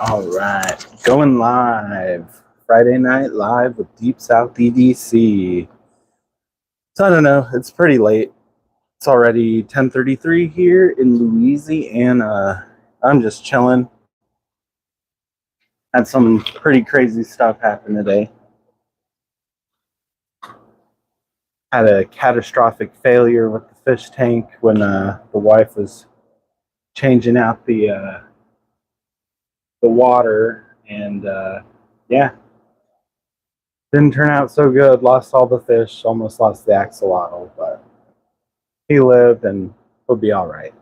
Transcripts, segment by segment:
All right, going live. Friday Night Live with Deep South EDC. So I don't know, it's pretty late. It's already 10:33 here in Louisiana. I'm just chilling. Had some pretty crazy stuff happen today. Had a catastrophic failure with the fish tank when the wife was changing out the water, and yeah, didn't turn out so good. Lost all the fish, almost lost the axolotl, but he lived and he'll be all right.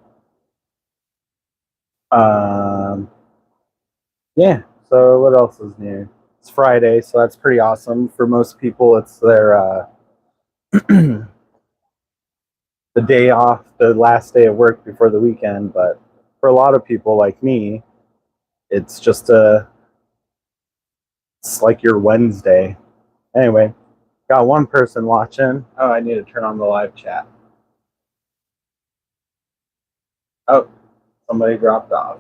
Yeah, so what else is new? It's Friday, so that's pretty awesome. For most people, it's their the day off, the last day of work before the weekend. But for a lot of people like me, it's just it's like your Wednesday. Anyway, got one person watching. Oh, I need to turn on the live chat. Oh, somebody dropped off.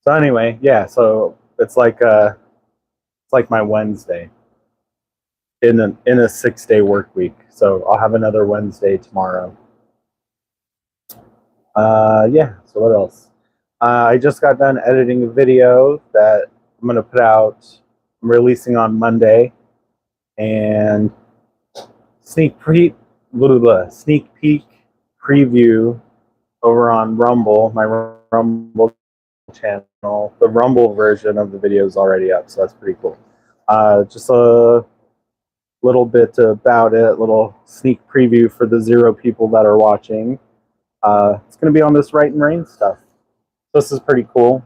So anyway, yeah, so it's like my Wednesday in a 6-day work week. So I'll have another Wednesday tomorrow. Yeah, so what else? I just got done editing a video that I'm going to put out. I'm releasing on Monday. And sneak peek preview over on Rumble, my Rumble channel. The Rumble version of the video is already up, so that's pretty cool. Just a little bit about it, little sneak preview for the 0 people that are watching. It's going to be on this Right and Rain stuff. This is pretty cool.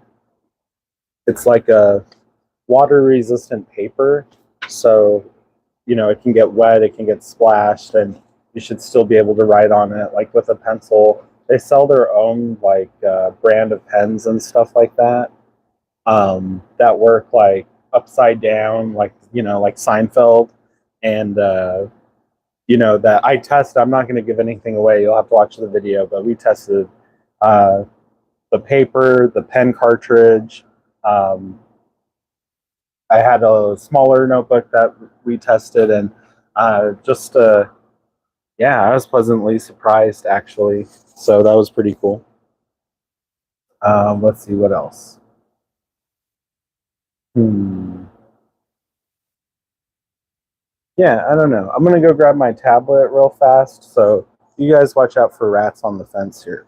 It's like a water-resistant paper, so you know it can get wet, it can get splashed, and you should still be able to write on it, like with a pencil. They sell their own like brand of pens and stuff like that that work like upside down, like like Seinfeld, and that I test. I'm not going to give anything away. You'll have to watch the video, but we tested the paper, the pen cartridge. I had a smaller notebook that we tested, and yeah, I was pleasantly surprised actually. So that was pretty cool. Let's see what else. Yeah, I don't know. I'm gonna go grab my tablet real fast. So you guys watch out for rats on the fence here.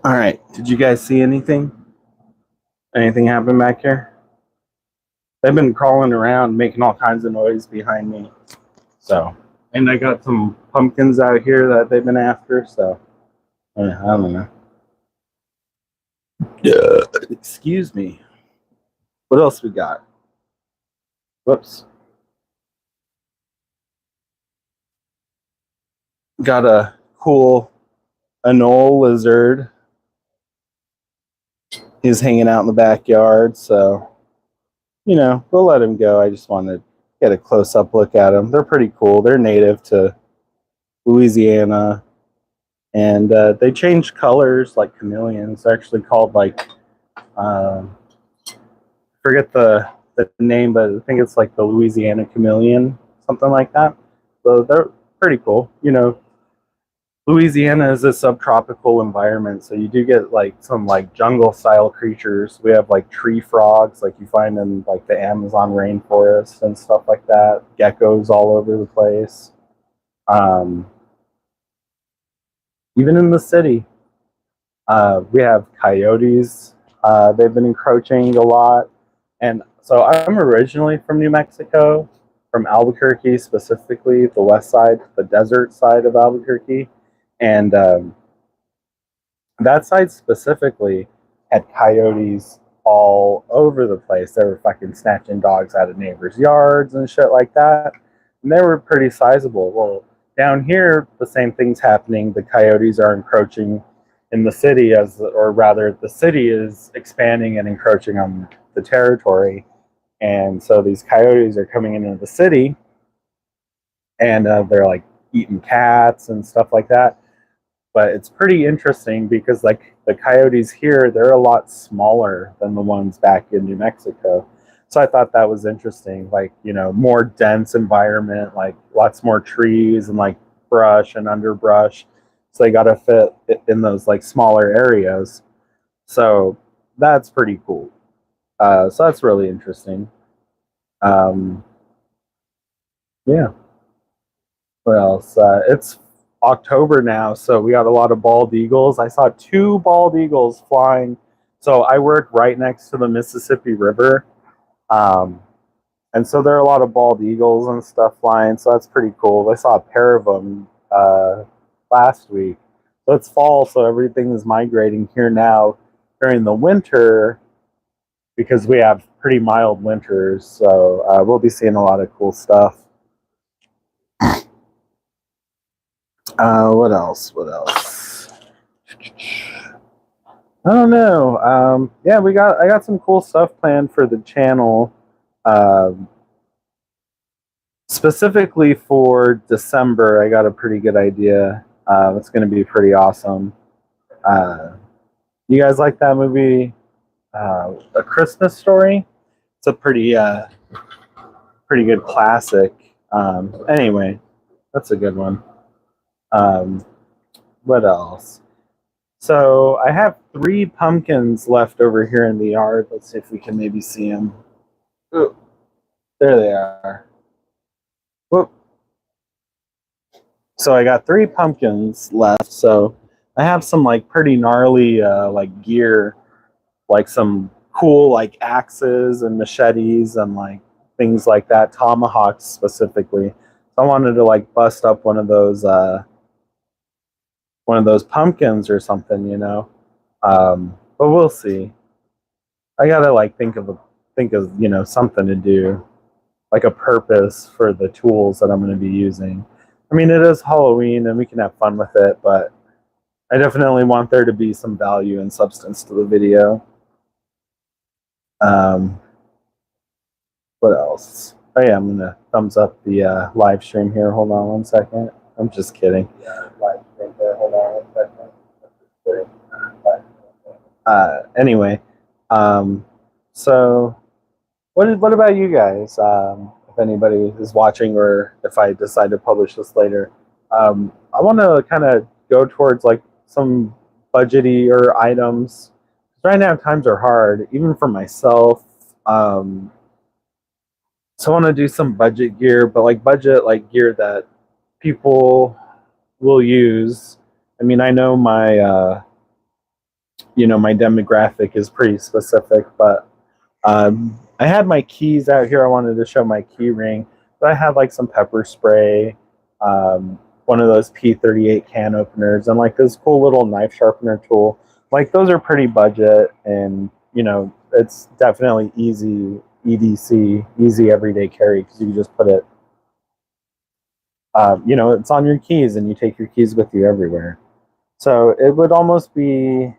All right. Did you guys see anything? Anything happen back here? They've been crawling around, making all kinds of noise behind me. So, and I got some pumpkins out here that they've been after. So, I don't know. Excuse me. What else we got? Whoops. Got a cool anole lizard. He's hanging out in the backyard, so we'll let him go. I just wanted to get a close-up look at them. They're pretty cool. They're native to Louisiana, and they change colors like chameleons. They're actually called like forget the name, but I think it's like the Louisiana chameleon, something like that. So they're pretty cool. Louisiana is a subtropical environment, so you do get like some like jungle style creatures. We have like tree frogs like you find in like the Amazon rainforest and stuff like that. Geckos all over the place. Even in the city, we have coyotes. They've been encroaching a lot. And so I'm originally from New Mexico, from Albuquerque, specifically the west side, the desert side of Albuquerque. And that side specifically, had coyotes all over the place. They were fucking snatching dogs out of neighbors' yards and shit like that. And they were pretty sizable. Well, down here, the same thing's happening. The coyotes are encroaching in the city, or rather, the city is expanding and encroaching on the territory. And so these coyotes are coming into the city, and they're like eating cats and stuff like that. But it's pretty interesting because like the coyotes here, they're a lot smaller than the ones back in New Mexico. So I thought that was interesting, like, more dense environment, like lots more trees and like brush and underbrush. So they got to fit in those like smaller areas. So that's pretty cool. So that's really interesting. Yeah. What else? It's October now, so we got a lot of bald eagles. I saw 2 bald eagles flying. So I work right next to the Mississippi River. And so there are a lot of bald eagles and stuff flying, so that's pretty cool. I saw a pair of them last week. So it's fall, so everything is migrating here now during the winter because we have pretty mild winters. So we'll be seeing a lot of cool stuff. What else? I don't know. Yeah, I got some cool stuff planned for the channel. Specifically for December, I got a pretty good idea. It's going to be pretty awesome. You guys like that movie, A Christmas Story? It's a pretty good classic. Anyway, that's a good one. What else? So I have 3 pumpkins left over here in the yard. Let's see if we can maybe see them. Ooh, there they are. Whoop. So I got 3 pumpkins left. So I have some like pretty gnarly like gear, like some cool like axes and machetes and like things like that, tomahawks specifically. So I wanted to like bust up one of those pumpkins or something, but we'll see. I gotta like think of something to do, like a purpose for the tools that I'm going to be using. I mean, it is Halloween and we can have fun with it, but I definitely want there to be some value and substance to the video. What else? Oh yeah, I'm gonna thumbs up the live stream here. Hold on one second. I'm just kidding. Live stream there. Hold on one second. Anyway, so what about you guys? If anybody is watching, or if I decide to publish this later, I want to kind of go towards like some budgety items. Right now, times are hard, even for myself. So I want to do some budget gear, but like budget like gear that people will use. I mean, I know my my demographic is pretty specific, but I had my keys out here. I wanted to show my key ring, but I had like some pepper spray, one of those P38 can openers, and like this cool little knife sharpener tool. Like those are pretty budget, and it's definitely easy EDC, easy everyday carry, because you just put it, it's on your keys, and you take your keys with you everywhere. So it would almost be,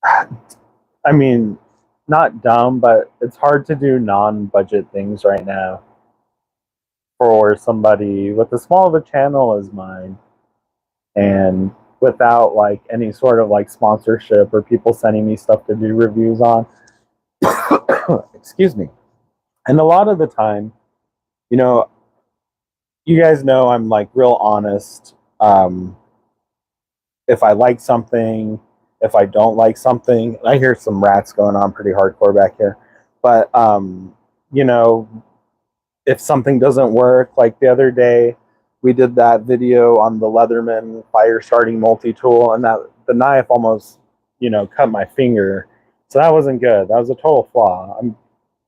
I mean, not dumb, but it's hard to do non-budget things right now for somebody with as small of a channel as mine, and without like any sort of like sponsorship or people sending me stuff to do reviews on. Excuse me. And a lot of the time, you guys know I'm like real honest. If I like something, if I don't like something, I hear some rats going on pretty hardcore back here. But if something doesn't work, like the other day, we did that video on the Leatherman fire starting multi-tool, and that the knife almost, cut my finger. So that wasn't good. That was a total flaw.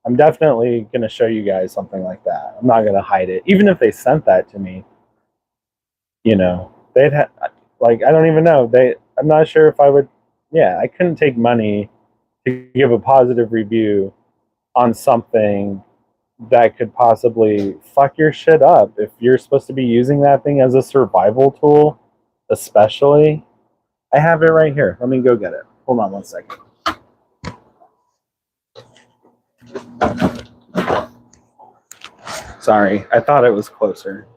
I'm definitely gonna show you guys something like that. I'm not gonna hide it. Even if they sent that to me, they'd like, I don't even know. I'm not sure if I would yeah, I couldn't take money to give a positive review on something that could possibly fuck your shit up if you're supposed to be using that thing as a survival tool, especially. I have it right here. Let me go get it. Hold on 1 second. Sorry, I thought it was closer.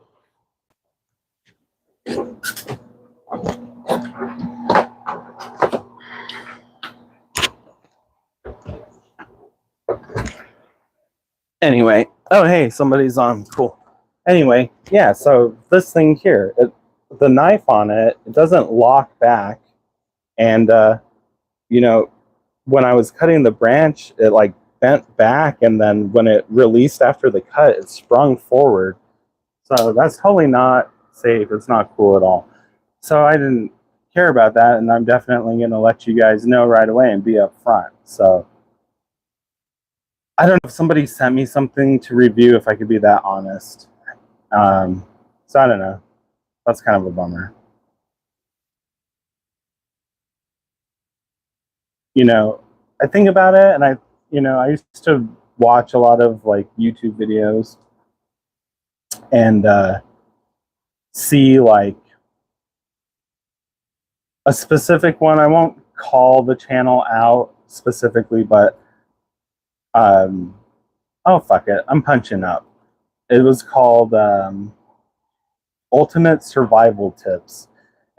Anyway, oh hey, somebody's on. Cool. Anyway, yeah, so this thing here, the knife on it, it doesn't lock back. And, you know, when I was cutting the branch, it like bent back. And then when it released after the cut, it sprung forward. So that's totally not safe. It's not cool at all. So I didn't care about that. And I'm definitely going to let you guys know right away and be upfront. So I don't know if somebody sent me something to review, if I could be that honest. So I don't know. That's kind of a bummer. You know, I think about it, and I used to watch a lot of like YouTube videos and see like a specific one. I won't call the channel out specifically, but oh fuck it, I'm punching up. It was called Ultimate Survival Tips.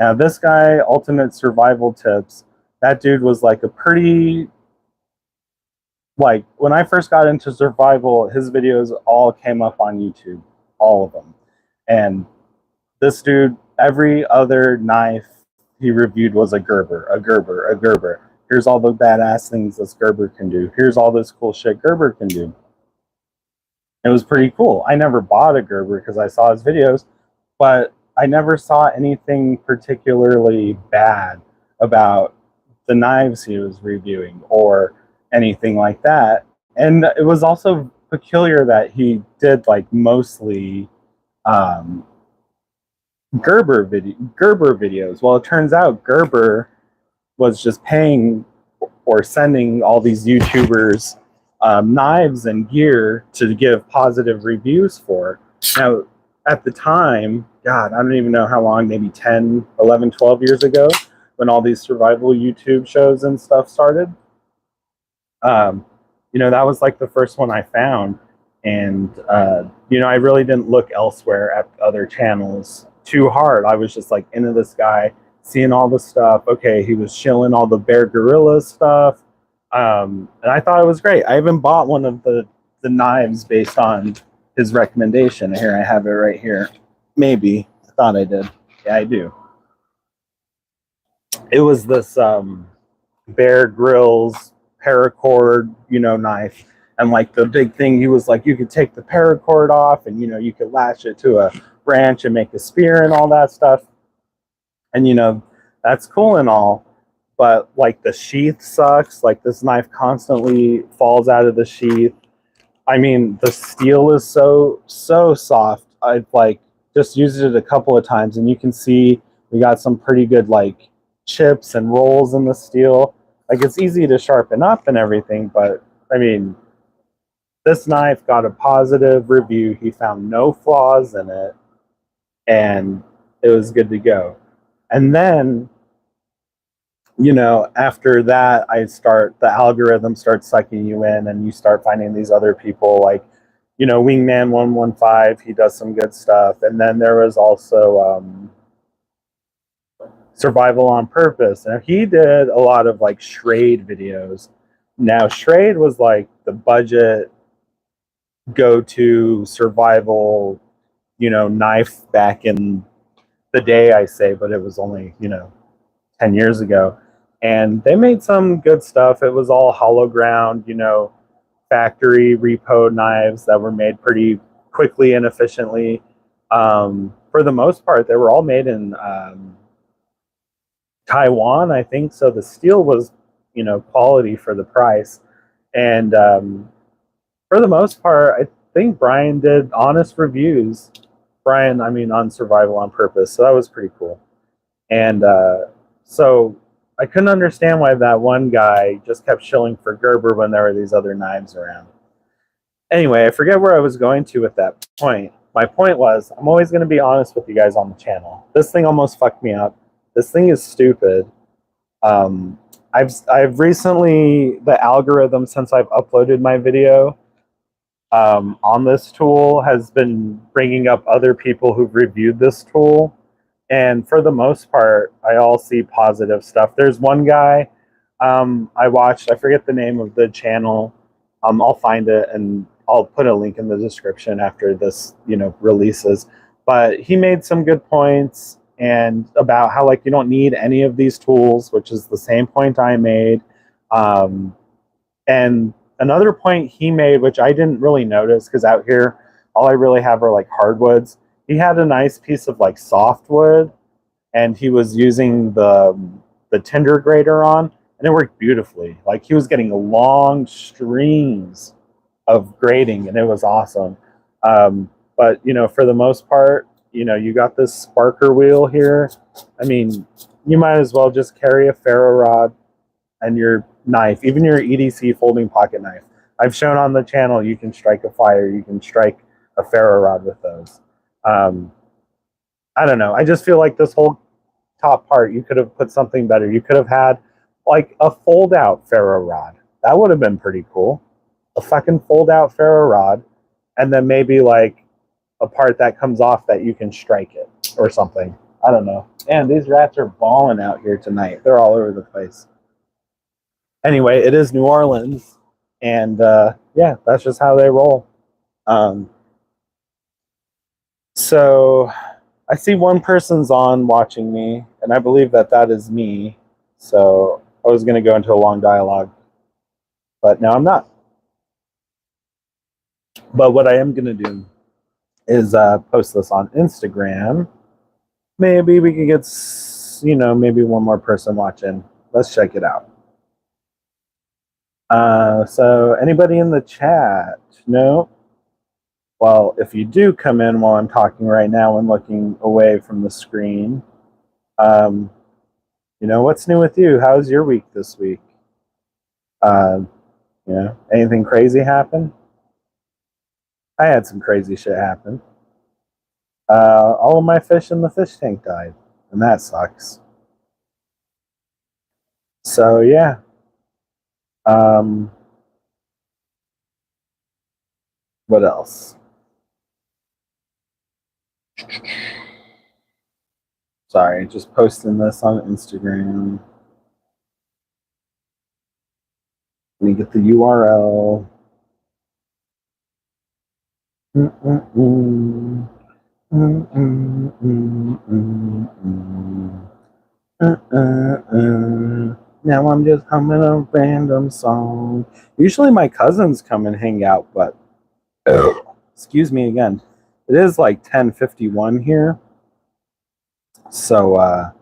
Now this guy, Ultimate Survival Tips, that dude was like a pretty, like when I first got into survival, his videos all came up on YouTube, all of them. And this dude, every other knife he reviewed was a Gerber, a Gerber, a Gerber. Here's all the badass things this Gerber can do. Here's all this cool shit Gerber can do. It was pretty cool. I never bought a Gerber because I saw his videos, but I never saw anything particularly bad about the knives he was reviewing or anything like that. And it was also peculiar that he did like mostly Gerber videos. Well, it turns out Gerber was just paying or sending all these YouTubers knives and gear to give positive reviews for. Now, at the time, God, I don't even know how long, maybe 10, 11, 12 years ago, when all these survival YouTube shows and stuff started, that was like the first one I found. And, I really didn't look elsewhere at other channels too hard. I was just like into this guy, seeing all the stuff. Okay, he was shilling all the Bear Grylls stuff. And I thought it was great. I even bought one of the knives based on his recommendation. Here, I have it right here. Maybe. I thought I did. Yeah, I do. It was this Bear Grylls paracord, knife. And like the big thing, he was like, you could take the paracord off and, you could latch it to a branch and make a spear and all that stuff. And, that's cool and all. But like the sheath sucks. Like this knife constantly falls out of the sheath. I mean, the steel is so soft. I've like just used it a couple of times, and you can see we got some pretty good like chips and rolls in the steel. Like it's easy to sharpen up and everything, but I mean, this knife got a positive review. He found no flaws in it, and it was good to go. And then, after that, the algorithm starts sucking you in, and you start finding these other people like, Wingman 115, he does some good stuff. And then there was also Survival on Purpose. And he did a lot of like Schrade videos. Now, Schrade was like the budget go-to survival, knife back in the day, I say, but it was only, 10 years ago. And they made some good stuff. It was all hollow ground, factory repo knives that were made pretty quickly and efficiently. For the most part, they were all made in Taiwan, I think. So the steel was, quality for the price. And for the most part, I think Brian did honest reviews. On Survival on Purpose. So that was pretty cool. And so I couldn't understand why that one guy just kept shilling for Gerber when there were these other knives around. Anyway, I forget where I was going to with that point. My point was, I'm always going to be honest with you guys on the channel. This thing almost fucked me up. This thing is stupid. I've recently, the algorithm since I've uploaded my video on this tool has been bringing up other people who've reviewed this tool. And for the most part, I all see positive stuff. There's one guy I watched, I forget the name of the channel. I'll find it and I'll put a link in the description after this, releases. But he made some good points and about how you don't need any of these tools, which is the same point I made. And another point he made, which I didn't really notice because out here, all I really have are hardwoods. He had a nice piece of softwood, and he was using the tinder grater on, and it worked beautifully. He was getting long streams of grating, and it was awesome. But for the most part, you got this sparker wheel here. I mean, you might as well just carry a ferro rod and your knife, even your EDC folding pocket knife. I've shown on the channel you can strike a fire, you can strike a ferro rod with those. I don't know. I just feel like this whole top part, you could have put something better. You could have had a fold out ferro rod. That would have been pretty cool. A fucking fold out ferro rod, and then maybe a part that comes off that you can strike it or something. I don't know. Man, these rats are balling out here tonight. They're all over the place. Anyway, it is New Orleans, and yeah, that's just how they roll. So I see one person's on watching me, and I believe that is me. So I was going to go into a long dialogue, but now I'm not. But what I am going to do is post this on Instagram. Maybe we can get, maybe one more person watching. Let's check it out. So anybody in the chat? No? Well, if you do come in while I'm talking right now and looking away from the screen, what's new with you? How's your week this week? Anything crazy happen? I had some crazy shit happen. All of my fish in the fish tank died, and that sucks. So yeah. What else? Sorry, just posting this on Instagram. Let me get the URL. Now I'm just humming a random song. Usually my cousins come and hang out, but excuse me again. It is 10:51 here. So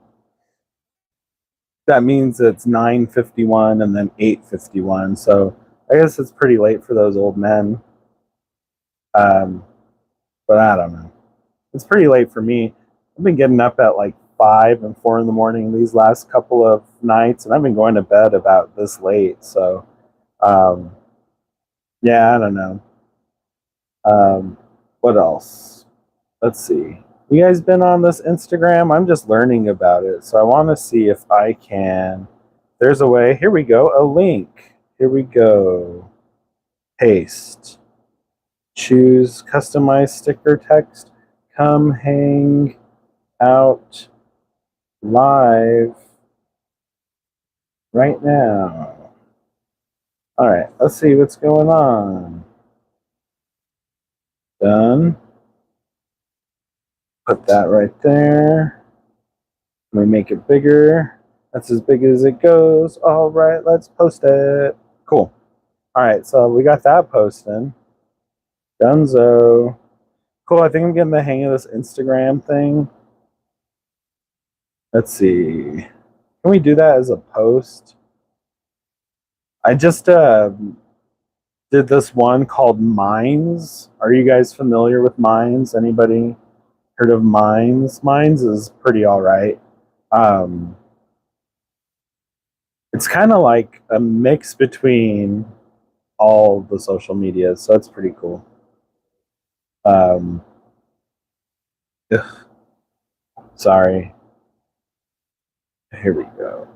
that means it's 9:51 and then 8:51. So I guess it's pretty late for those old men. But I don't know. It's pretty late for me. I've been getting up at 5 and 4 in the morning these last couple of nights, and I've been going to bed about this late. So, yeah, I don't know. What else? Let's see. You guys been on this Instagram? I'm just learning about it, so I want to see if I can. There's a way. Here we go. A link. Here we go. Paste. Choose customize sticker text. Come hang out live right now. All right, let's see what's going on. Done. Put that right there. Let me make it bigger. That's as big as it goes. All right, let's post it. Cool. All right, so we got that posting. Dunzo. Cool, I think I'm getting the hang of this Instagram thing. Let's see. Can we do that as a post? I just did this one called Minds. Are you guys familiar with Minds? Anybody heard of Minds? Minds is pretty all right. It's kind of like a mix between all the social medias, so it's pretty cool. Um, ugh, sorry. Here we go.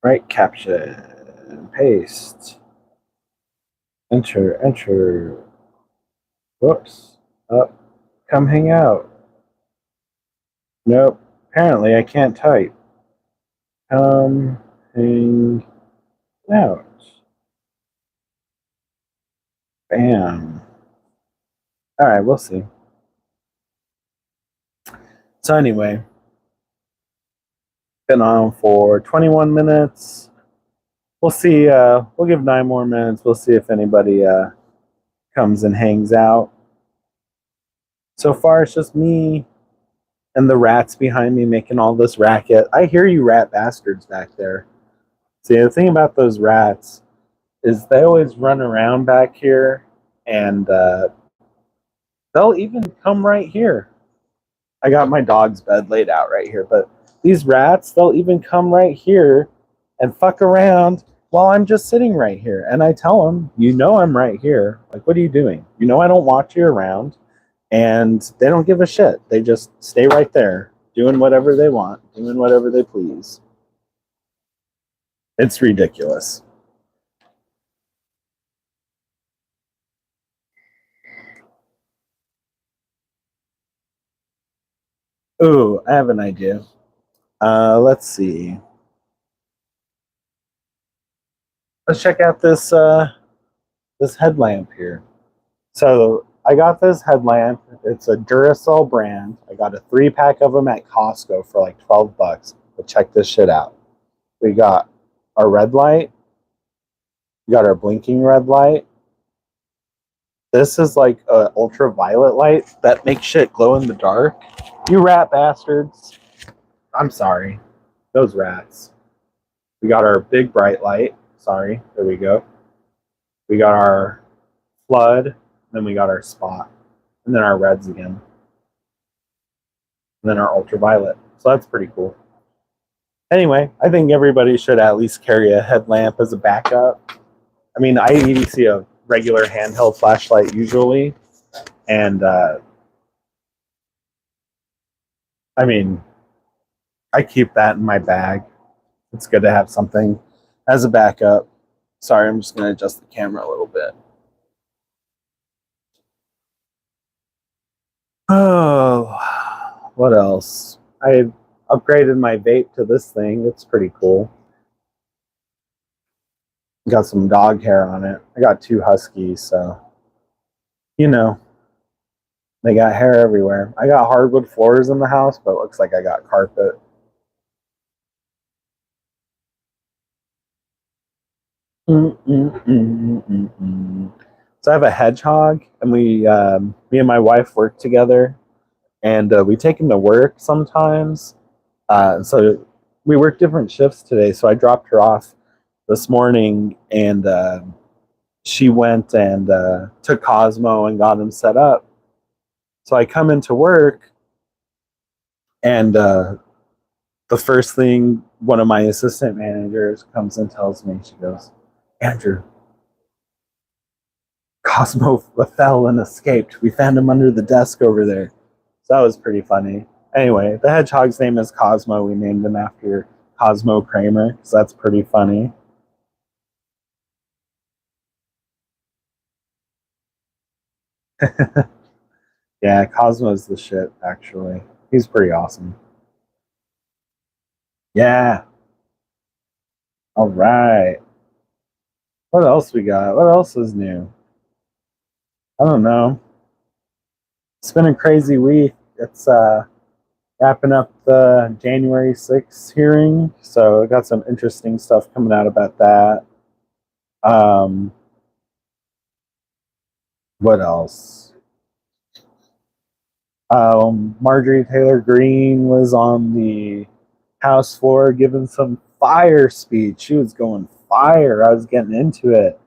Right caption, paste, enter. Whoops. Up. Come hang out. Nope. Apparently I can't type. Come hang out. Bam. All right, we'll see. So anyway, been on for 21 minutes. We'll see. We'll give 9 more minutes. We'll see if anybody comes and hangs out. So far, it's just me and the rats behind me making all this racket. I hear you, rat bastards back there. See, the thing about those rats is they always run around back here, and they'll even come right here. I got my dog's bed laid out right here, but these rats, they'll even come right here and fuck around while I'm just sitting right here. And I tell them, you know I'm right here. Like, what are you doing? You know I don't watch you around. And they don't give a shit. They just stay right there, doing whatever they want, doing whatever they please. It's ridiculous. Ooh, I have an idea. Let's see. Let's check out this headlamp here. So I got this headlamp. It's a Duracell brand. I got a 3-pack of them at Costco for like $12. But check this shit out. We got our red light. We got our blinking red light. This is like an ultraviolet light that makes shit glow in the dark. You rat bastards. I'm sorry. Those rats. We got our big bright light. Sorry. There we go. We got our flood. Then we got our spot. And then our reds again. And then our ultraviolet. So that's pretty cool. Anyway, I think everybody should at least carry a headlamp as a backup. I mean, I even see a regular handheld flashlight usually. And, I mean, I keep that in my bag. It's good to have something as a backup. Sorry, I'm just going to adjust the camera a little bit. Oh, what else? I upgraded my vape to this thing. It's pretty cool. Got some dog hair on it. I got 2 huskies, so, you know, they got hair everywhere. I got hardwood floors in the house, but it looks like I got carpet. So I have a hedgehog, and me and my wife work together, and we take him to work sometimes. So we work different shifts today. So I dropped her off this morning, and she went and took Cosmo and got him set up. So I come into work, and the first thing one of my assistant managers comes and tells me, she goes, Andrew, Cosmo fell and escaped. We found him under the desk over there. So that was pretty funny. Anyway, the hedgehog's name is Cosmo. We named him after Cosmo Kramer, so that's pretty funny. Yeah, Cosmo's the shit, actually. He's pretty awesome. Yeah. All right. What else we got? What else is new? I don't know. It's been a crazy week. It's wrapping up the January 6th hearing, so I got some interesting stuff coming out about that. What else? Marjorie Taylor Greene was on the House floor giving some fire speech. She was going fire. I was getting into it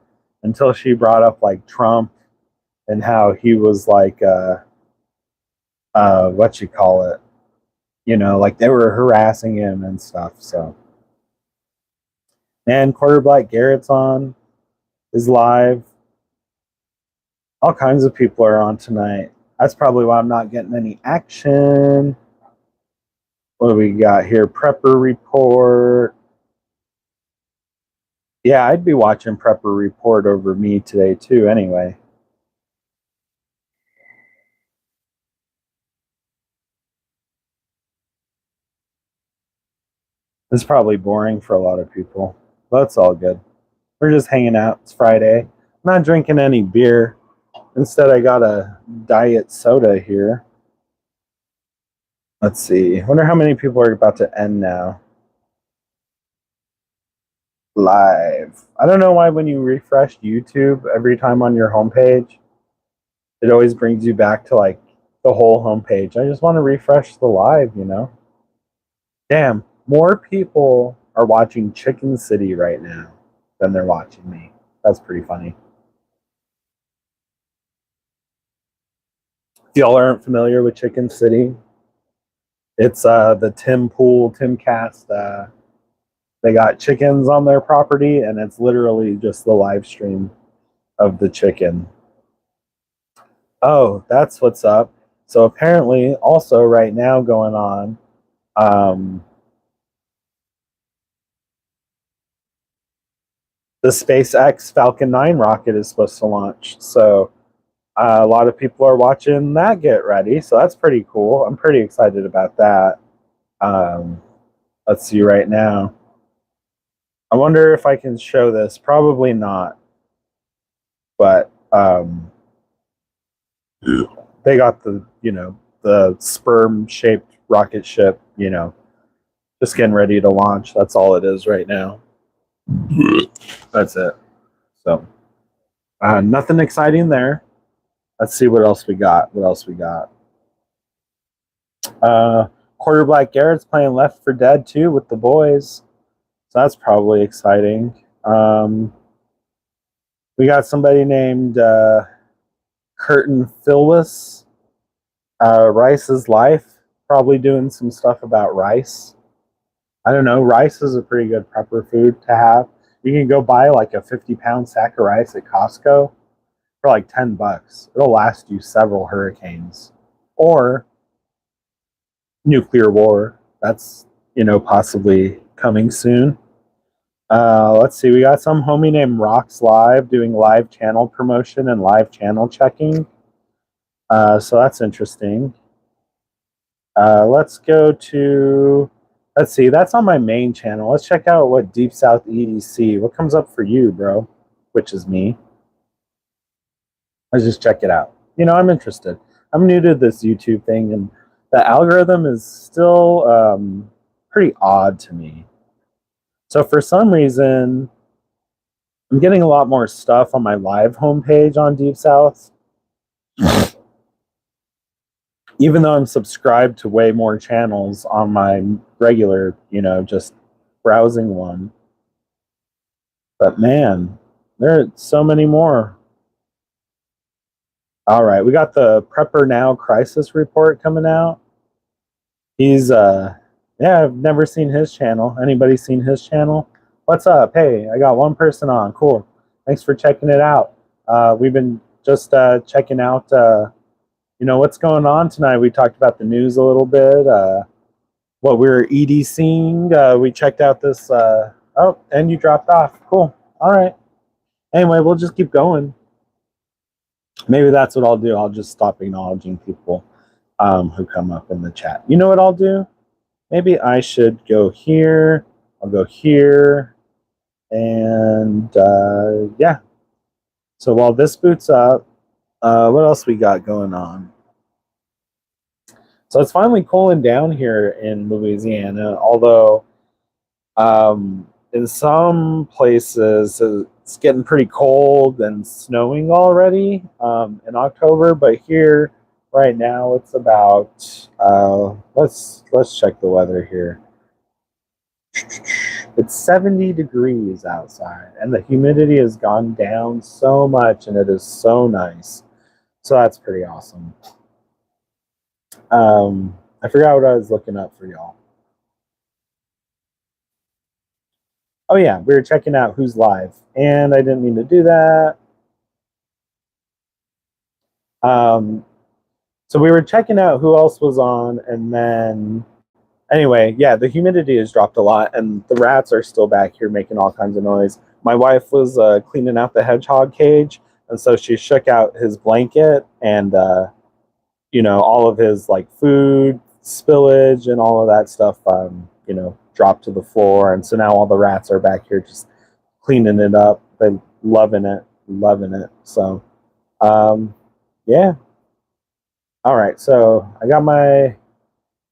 until she brought up like Trump and how he was like, what you call it, like they were harassing him and stuff. So, and Quarter Black Garrett's on, is live. All kinds of people are on tonight. That's probably why I'm not getting any action. What do we got here? Prepper Report. Yeah, I'd be watching Prepper Report over me today too anyway. It's probably boring for a lot of people, but it's all good. We're just hanging out. It's Friday. I'm not drinking any beer. Instead, I got a diet soda here. Let's see. Wonder how many people are about to end now. Live. I don't know why when you refresh YouTube every time on your homepage, it always brings you back to like the whole homepage. I just want to refresh the live, Damn, more people are watching Chicken City right now than they're watching me. That's pretty funny. If y'all aren't familiar with Chicken City, it's the Timcast. They got chickens on their property, and it's literally just the live stream of the chicken. Oh, that's what's up. So apparently, also right now going on, the SpaceX Falcon 9 rocket is supposed to launch. So a lot of people are watching that get ready. So that's pretty cool. I'm pretty excited about that. Let's see right now. I wonder if I can show this. Probably not. But they got the sperm-shaped rocket ship, just getting ready to launch. That's all it is right now. That's it. So, nothing exciting there. Let's see what else we got. Quarter Black Garrett's playing Left 4 Dead 2 with the boys. So that's probably exciting. We got somebody named Curtin Philwis, Rice's Life, probably doing some stuff about rice. I don't know. Rice is a pretty good prepper food to have. You can go buy like a 50-pound sack of rice at Costco for like $10. It'll last you several hurricanes or nuclear war. That's, possibly coming soon. Let's see. We got some homie named Rocks Live doing live channel promotion and live channel checking. So that's interesting. Let's go to, let's see. That's on my main channel. Let's check out what Deep South EDC, what comes up for you, bro, which is me. Let's just check it out. I'm interested. I'm new to this YouTube thing, and the algorithm is still pretty odd to me. So for some reason, I'm getting a lot more stuff on my live homepage on Deep South. Even though I'm subscribed to way more channels on my regular, just browsing one. But man, there are so many more. All right, we got the Prepper Now Crisis Report coming out. He's, I've never seen his channel. Anybody seen his channel? What's up? Hey, I got one person on. Cool. Thanks for checking it out. We've been just checking out, what's going on tonight. We talked about the news a little bit, what we're EDCing. We checked out this, oh, and you dropped off. Cool. All right. Anyway, we'll just keep going. Maybe that's what I'll do. I'll just stop acknowledging people who come up in the chat. You know what I'll do? Maybe I should go here. I'll go here. And yeah. So while this boots up, what else we got going on? So it's finally cooling down here in Louisiana, although in some places it's getting pretty cold and snowing already in October, but here right now it's about let's check the weather here. It's 70 degrees outside and the humidity has gone down so much and it is so nice. So that's pretty awesome. I forgot what I was looking up for y'all. Oh yeah, we were checking out who's live, and I didn't mean to do that. So we were checking out who else was on, and then anyway, yeah, the humidity has dropped a lot, and the rats are still back here making all kinds of noise. My wife was cleaning out the hedgehog cage, and so she shook out his blanket and all of his like food spillage and all of that stuff, dropped to the floor, and so now all the rats are back here just cleaning it up. They're loving it, loving it. So, yeah. All right, so I got my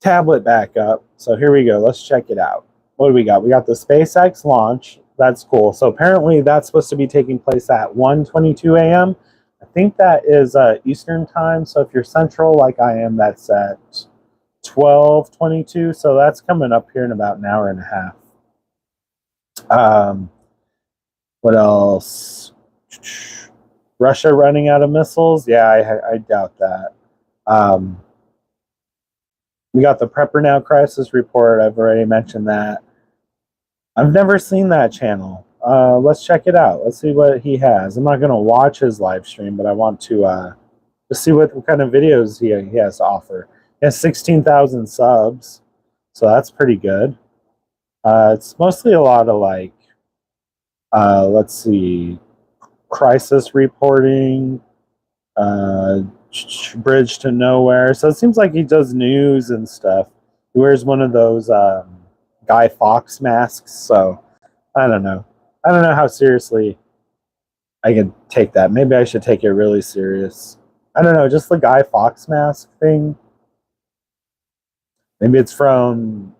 tablet back up. So here we go. Let's check it out. What do we got? We got the SpaceX launch. That's cool. So apparently that's supposed to be taking place at 1:22 a.m. I think that is Eastern time. So if you're Central like I am, that's at 12:22. So that's coming up here in about an hour and a half. What else? Russia running out of missiles? Yeah, I doubt that. We got the Prepper Now Crisis Report. I've already mentioned that. I've never seen that channel. Let's check it out. Let's see what he has. I'm not going to watch his live stream, but I want to just see what kind of videos he has to offer. He has 16,000 subs, so that's pretty good. It's mostly a lot of like, let's see, crisis reporting, Bridge to Nowhere. So it seems like he does news and stuff. He wears one of those Guy Fawkes masks. So I don't know. I don't know how seriously I can take that. Maybe I should take it really serious. I don't know. Just the Guy Fawkes mask thing. Maybe it's from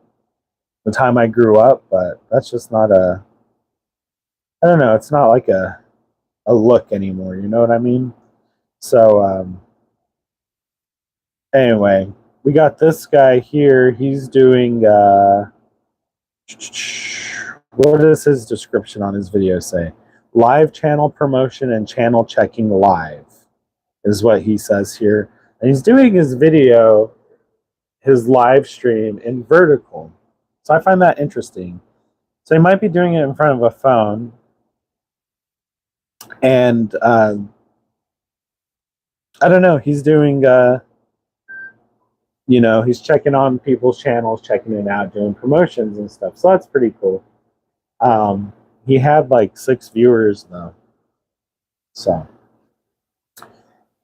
the time I grew up, but that's just not a. I don't know. It's not like a look anymore. You know what I mean? So anyway, we got this guy here. He's doing what does his description on his video say? Live channel promotion and channel checking live is what he says here. And he's doing his video, his live stream in vertical. So I find that interesting. So he might be doing it in front of a phone. And I don't know, he's doing he's checking on people's channels, checking it out, doing promotions and stuff. So that's pretty cool. He had like 6 viewers though. So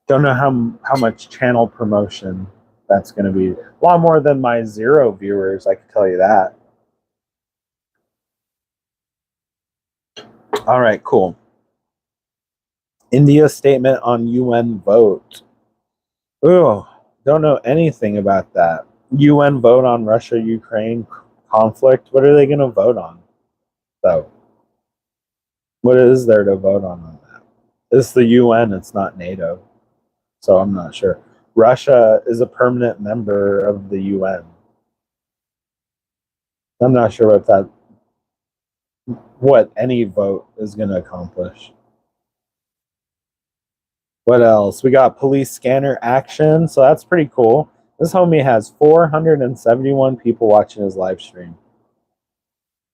don't know how much channel promotion that's going to be. A lot more than my 0 viewers, I can tell you that. All right, cool. India statement on UN vote. Oh, don't know anything about that. UN vote on Russia-Ukraine conflict. What are they going to vote on? So, what is there to vote on that? It's the UN, it's not NATO. So I'm not sure. Russia is a permanent member of the UN. I'm not sure what any vote is going to accomplish. What else? We got police scanner action, so that's pretty cool. This homie has 471 people watching his live stream.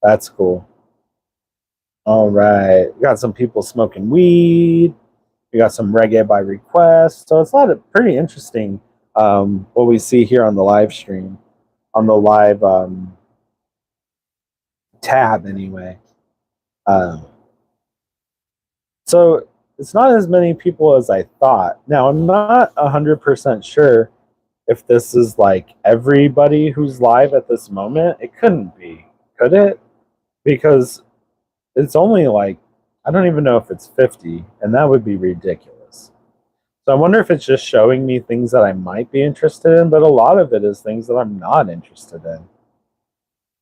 That's cool. All right. We got some people smoking weed. We got some reggae by request. So it's a lot of pretty interesting what we see here on the live stream, on the live tab anyway. So it's not as many people as I thought. Now, I'm not 100% sure if this is like everybody who's live at this moment. It couldn't be, could it? Because it's only like, I don't even know if it's 50, and that would be ridiculous. So I wonder if it's just showing me things that I might be interested in, but a lot of it is things that I'm not interested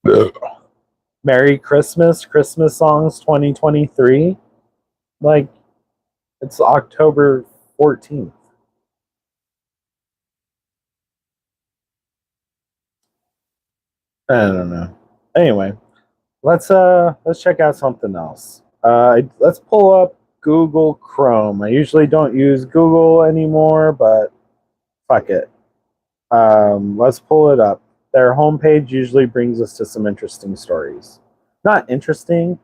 in. Merry Christmas, Christmas songs 2023. Like, it's October 14th. I don't know. Anyway, let's check out something else. Let's pull up Google Chrome. I usually don't use Google anymore, but fuck it. Let's pull it up. Their homepage usually brings us to some interesting stories. Not interesting,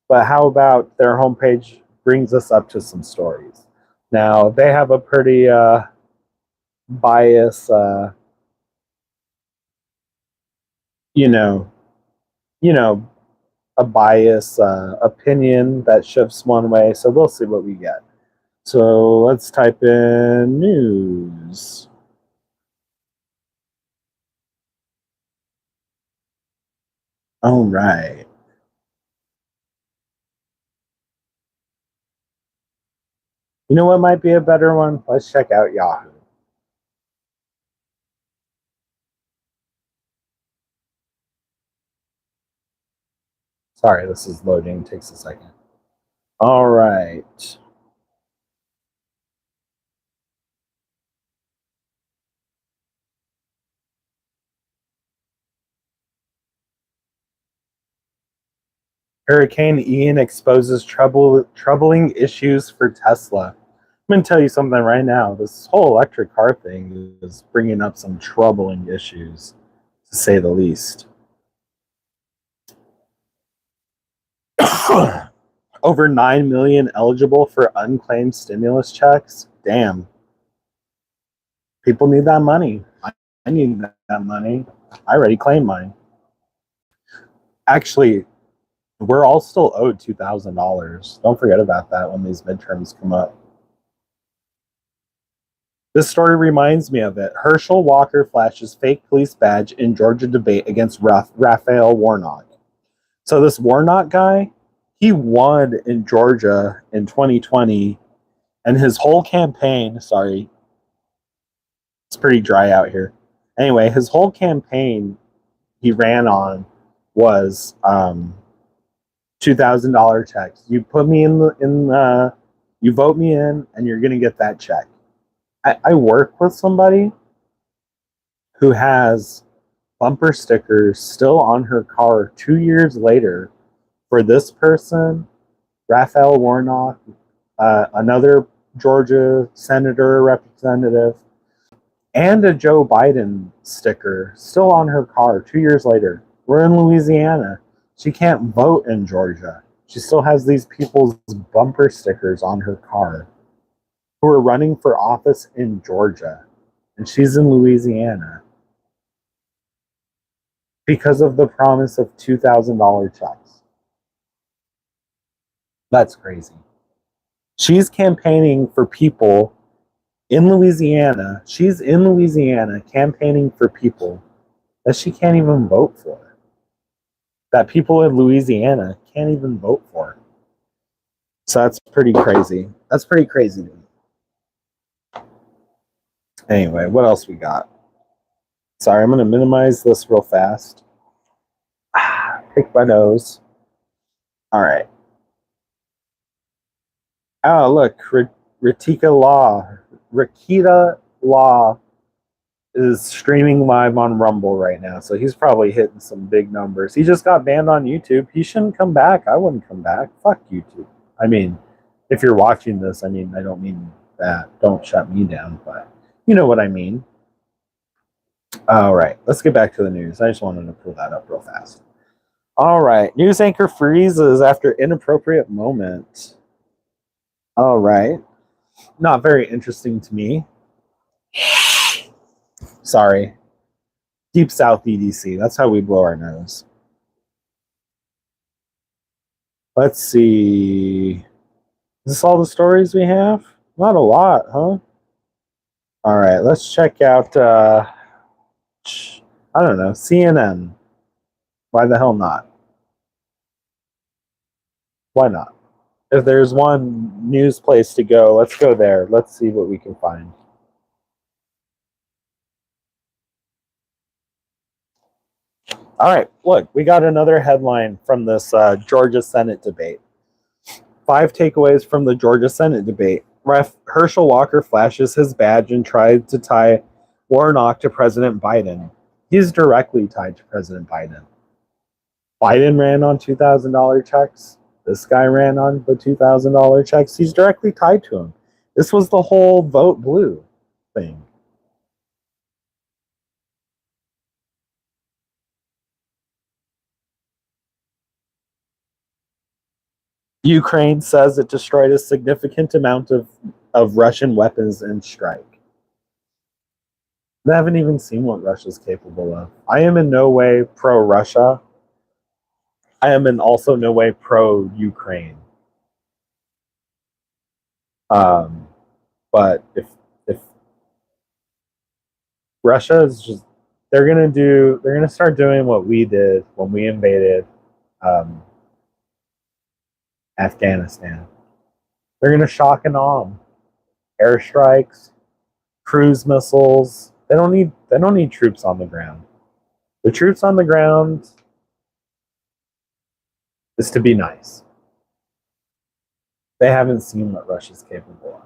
but how about their homepage brings us up to some stories? Now, they have a pretty bias, you know, you know, a bias opinion that shifts one way. So we'll see what we get. So let's type in news. All right. You know what might be a better one? Let's check out Yahoo. Sorry, this is loading. It takes a second. All right. Hurricane Ian exposes troubling issues for Tesla. I'm going to tell you something right now. This whole electric car thing is bringing up some troubling issues, to say the least. Over 9 million eligible for unclaimed stimulus checks. Damn. People need that money. I need that money. I already claimed mine. Actually, we're all still owed $2,000. Don't forget about that when these midterms come up. This story reminds me of it. Herschel Walker flashes fake police badge in Georgia debate against Raphael Warnock. So this Warnock guy, he won in Georgia in 2020, and his whole campaign, sorry, it's pretty dry out here. Anyway, his whole campaign he ran on was $2,000 checks. You put me you vote me in, and you're gonna get that check. I work with somebody who has bumper stickers still on her car 2 years later for this person, Raphael Warnock, another Georgia senator representative, and a Joe Biden sticker still on her car 2 years later. We're in Louisiana. She can't vote in Georgia. She still has these people's bumper stickers on her car who are running for office in Georgia. And she's in Louisiana because of the promise of $2,000 checks. That's crazy. She's campaigning for people in Louisiana. She's in Louisiana campaigning for people that she can't even vote for. That people in Louisiana can't even vote for. So that's pretty crazy. That's pretty crazy to me. Anyway, what else we got? Sorry, I'm going to minimize this real fast. Pick my nose. All right. Oh, look, Rakita Law is streaming live on Rumble right now, so he's probably hitting some big numbers. He just got banned on YouTube. He shouldn't come back. I wouldn't come back. Fuck YouTube. I mean, if you're watching this, I mean, I don't mean that. Don't shut me down, but you know what I mean. All right, let's get back to the news. I just wanted to pull that up real fast. All right, news anchor freezes after inappropriate moment. All right, not very interesting to me. Sorry. Deep South EDC. That's how we blow our nose. Let's see. Is this all the stories we have? Not a lot, huh? All right, let's check out, I don't know, CNN. Why the hell not? Why not? If there's one news place to go, let's go there. Let's see what we can find. All right, look, we got another headline from this Georgia Senate debate. 5 takeaways from the Georgia Senate debate. Ref Herschel Walker flashes his badge and tried to tie Warnock to President Biden. He's directly tied to President Biden. Biden ran on $2,000 checks. This guy ran on the $2,000 checks. He's directly tied to him. This was the whole vote blue thing. Ukraine says it destroyed a significant amount of Russian weapons in strike. I haven't even seen what Russia's capable of. I am in no way pro-Russia. I am in also no way pro-Ukraine. But if Russia is just, they're gonna start doing what we did when we invaded Afghanistan. They're gonna shock and awe them. Airstrikes, cruise missiles. They don't need troops on the ground. The troops on the ground is to be nice. They haven't seen what Russia's capable of.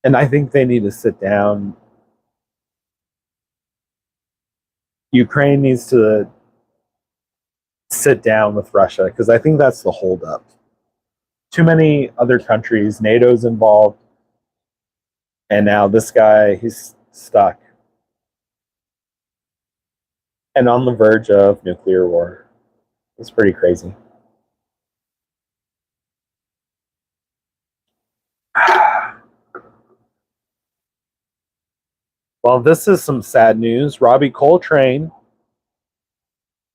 And I think they need to sit down. Ukraine needs to sit down with Russia, because I think that's the holdup. Too many other countries, NATO's involved, and now this guy, he's stuck and on the verge of nuclear war. It's pretty crazy. Well, this is some sad news. Robbie Coltrane,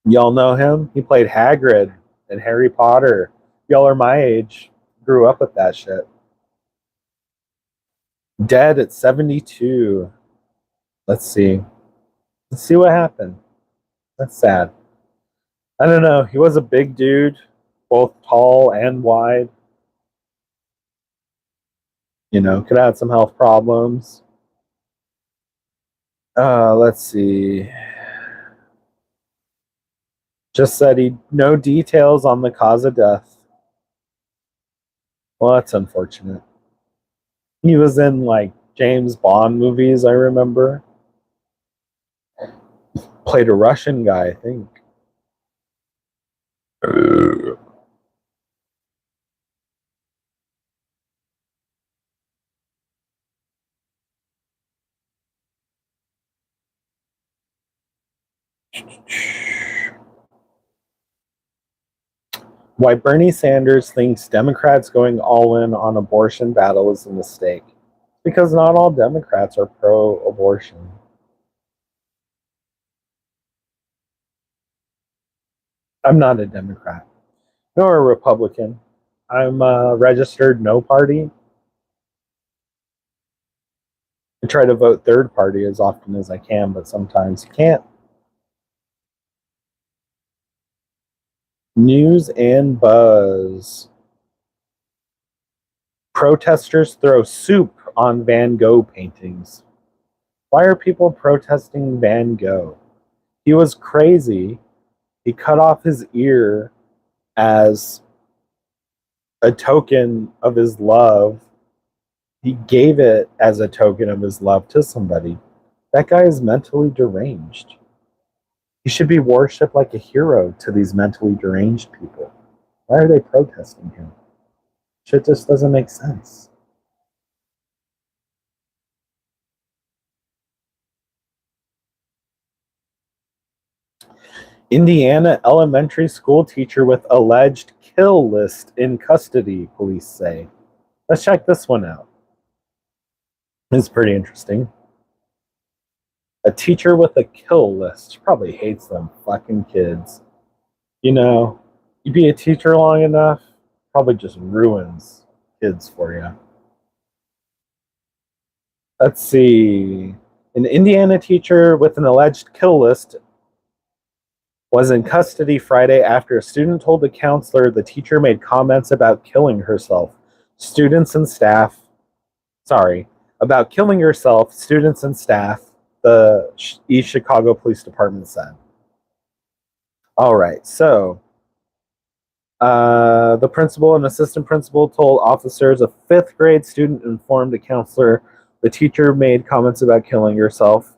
y'all know him? He played Hagrid in Harry Potter. Y'all are my age. Grew up with that shit. Dead at 72. Let's see. Let's see what happened. That's sad. I don't know. He was a big dude, both tall and wide. You know, could have had some health problems. Let's see. Just said no details on the cause of death. Well, that's unfortunate. He was in like James Bond movies, I remember. Played a Russian guy, I think. Why Bernie Sanders thinks Democrats going all in on abortion battle is a mistake. Because not all Democrats are pro-abortion. I'm not a Democrat, nor a Republican. I'm a registered no party. I try to vote third party as often as I can, but sometimes you can't. News and buzz. Protesters throw soup on Van Gogh paintings. Why are people protesting Van Gogh? He was crazy. He cut off his ear as a token of his love. He gave it as a token of his love to somebody. That guy is mentally deranged. He should be worshipped like a hero to these mentally deranged people. Why are they protesting him? Shit just doesn't make sense. Indiana elementary school teacher with alleged kill list in custody, police say. Let's check this one out. It's pretty interesting. A teacher with a kill list probably hates them fucking kids. You know, you be a teacher long enough, probably just ruins kids for you. Let's see. An Indiana teacher with an alleged kill list was in custody Friday after a student told the counselor the teacher made comments about killing herself. About killing herself, students and staff, the East Chicago Police Department said. All right, so the principal and assistant principal told officers a fifth grade student informed the counselor the teacher made comments about killing herself.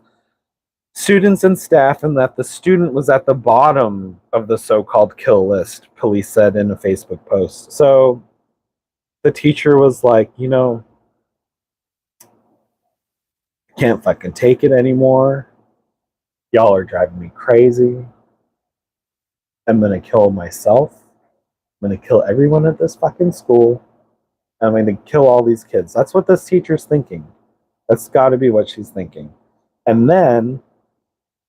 students and staff, and that the student was at the bottom of the so-called kill list, police said in a Facebook post. So the teacher was like, can't fucking take it anymore. Y'all are driving me crazy. I'm gonna kill myself. I'm gonna kill everyone at this fucking school. I'm gonna kill all these kids. That's what this teacher's thinking. That's gotta be what she's thinking. And then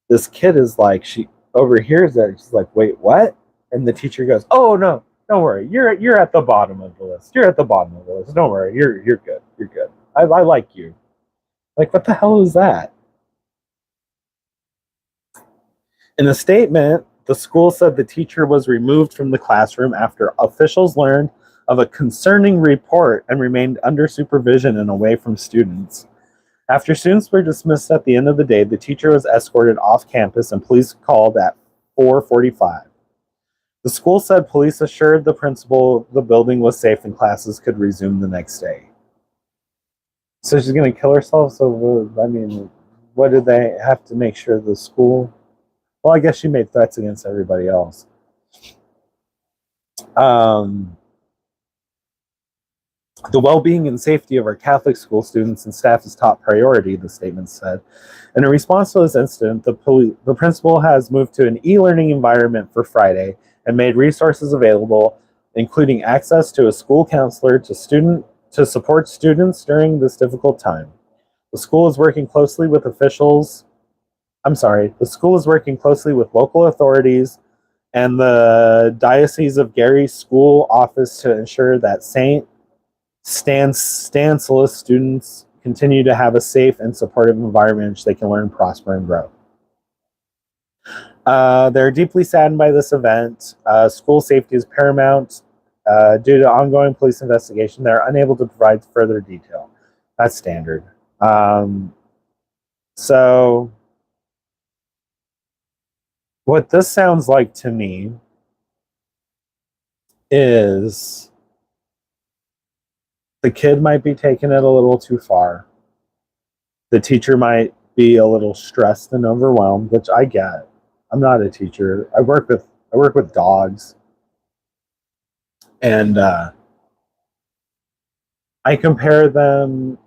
this kid is like, she overhears that. She's like, wait, what? And the teacher goes, oh no, don't worry. You're at the bottom of the list. You're at the bottom of the list. Don't worry. You're good. You're good. I like you. Like, what the hell is that? In a statement, the school said the teacher was removed from the classroom after officials learned of a concerning report and remained under supervision and away from students. After students were dismissed at the end of the day, the teacher was escorted off campus and police called at 4:45. The school said police assured the principal the building was safe and classes could resume the next day. So she's going to kill herself? So, I mean, what did they have to make sure the school... Well, I guess she made threats against everybody else. The well-being and safety of our Catholic school students and staff is top priority, the statement said. In a response to this incident, the principal has moved to an e-learning environment for Friday and made resources available, including access to a school counselor to support students during this difficult time. The school is working closely with local authorities and the Diocese of Gary School Office to ensure that St. Stanislaus students continue to have a safe and supportive environment in which they can learn, prosper, and grow. They're deeply saddened by this event. School safety is paramount. Due to ongoing police investigation, they're unable to provide further detail. That's standard. So what this sounds like to me is the kid might be taking it a little too far. The teacher might be a little stressed and overwhelmed, which I get. I'm not a teacher. I work with dogs, and I compare them.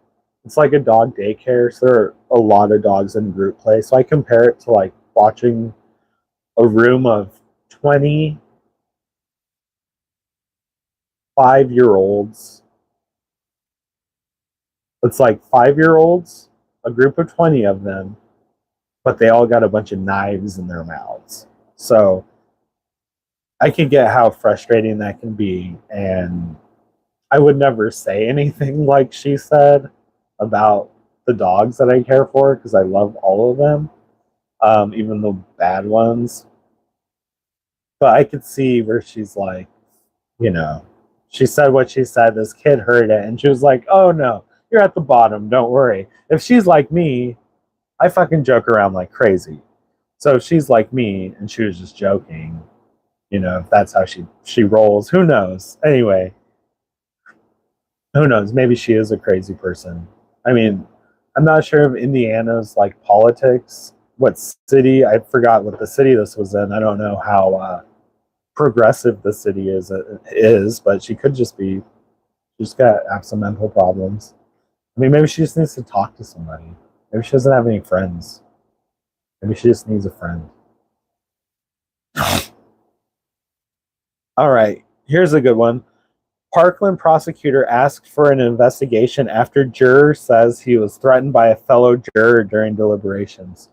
It's like a dog daycare, so there are a lot of dogs in group play. So I compare it to like watching a room of 20 5-year-olds. It's like 5-year-olds, a group of 20 of them, but they all got a bunch of knives in their mouths. So I can get how frustrating that can be. And I would never say anything like she said about the dogs that I care for, because I love all of them, even the bad ones. But I could see where she's like, she said what she said. This kid heard it, and she was like, oh no, you're at the bottom. Don't worry. If she's like me, I fucking joke around like crazy. So if she's like me and she was just joking, if that's how she rolls, who knows? Anyway, who knows? Maybe she is a crazy person. I mean, I'm not sure of Indiana's like politics. What city? I forgot what the city this was in. I don't know how progressive the city is, but she could just be. She's have some mental problems. I mean, maybe she just needs to talk to somebody. Maybe she doesn't have any friends. Maybe she just needs a friend. All right, here's a good one. Parkland prosecutor asked for an investigation after juror says he was threatened by a fellow juror during deliberations.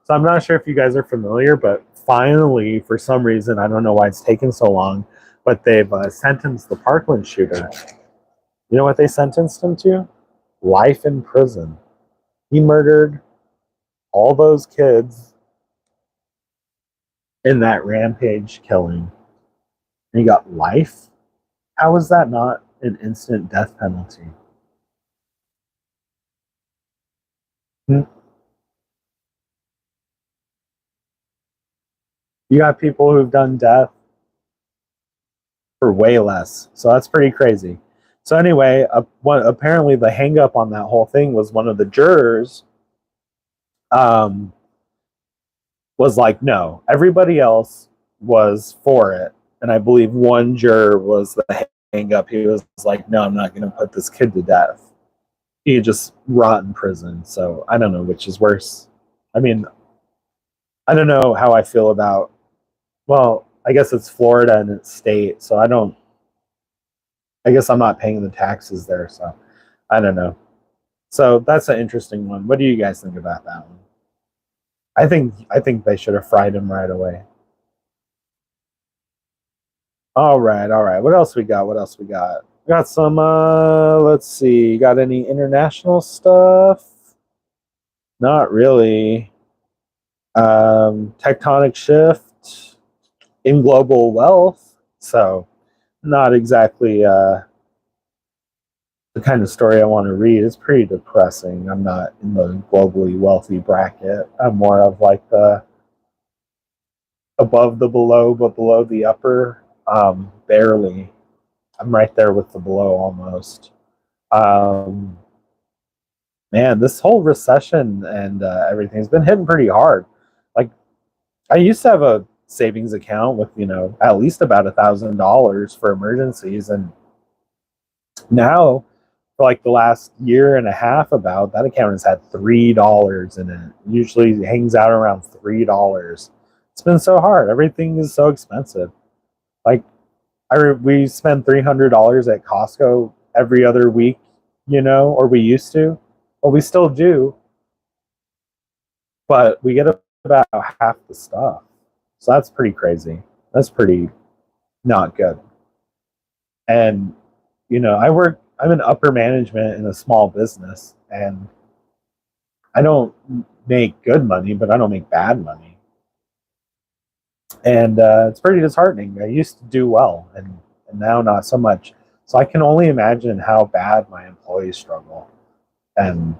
So I'm not sure if you guys are familiar, but finally, for some reason, I don't know why it's taken so long, but they've sentenced the Parkland shooter. You know what they sentenced him to? Life in prison. He murdered all those kids in that rampage killing. And he got life? How is that not an instant death penalty? You got people who've done death for way less. So that's pretty crazy. So anyway, apparently the hang up on that whole thing was one of the jurors was like, no. Everybody else was for it. And I believe one juror was the hang up. He was like, no, I'm not going to put this kid to death. He just rot in prison. So I don't know which is worse. I mean, I don't know how I feel about, well, I guess it's Florida and it's state. So I guess I'm not paying the taxes there. So I don't know. So that's an interesting one. What do you guys think about that one? I think they should have fried him right away. All right, all right. What else we got? What else we got? We got some let's see. Got any international stuff? Not really. Tectonic shift in global wealth. So not exactly the kind of story I want to read. It's pretty depressing. I'm not in the globally wealthy bracket. I'm more of like the above the below, but below the upper. Barely. I'm right there with the below almost. Um, Man, this whole recession and everything's been hitting pretty hard. Like I used to have a savings account with at least about $1,000 for emergencies, and now for like the last year and a half, about that account has had $3 in it. Usually hangs out around $3. It's been so hard. Everything is so expensive. Like we spend $300 at Costco every other week, or we used to. Well, we still do, but we get about half the stuff. So that's pretty crazy. That's pretty not good. And I'm in upper management in a small business, and I don't make good money, but I don't make bad money. And it's pretty disheartening. I used to do well, and now not so much. So I can only imagine how bad my employees struggle. And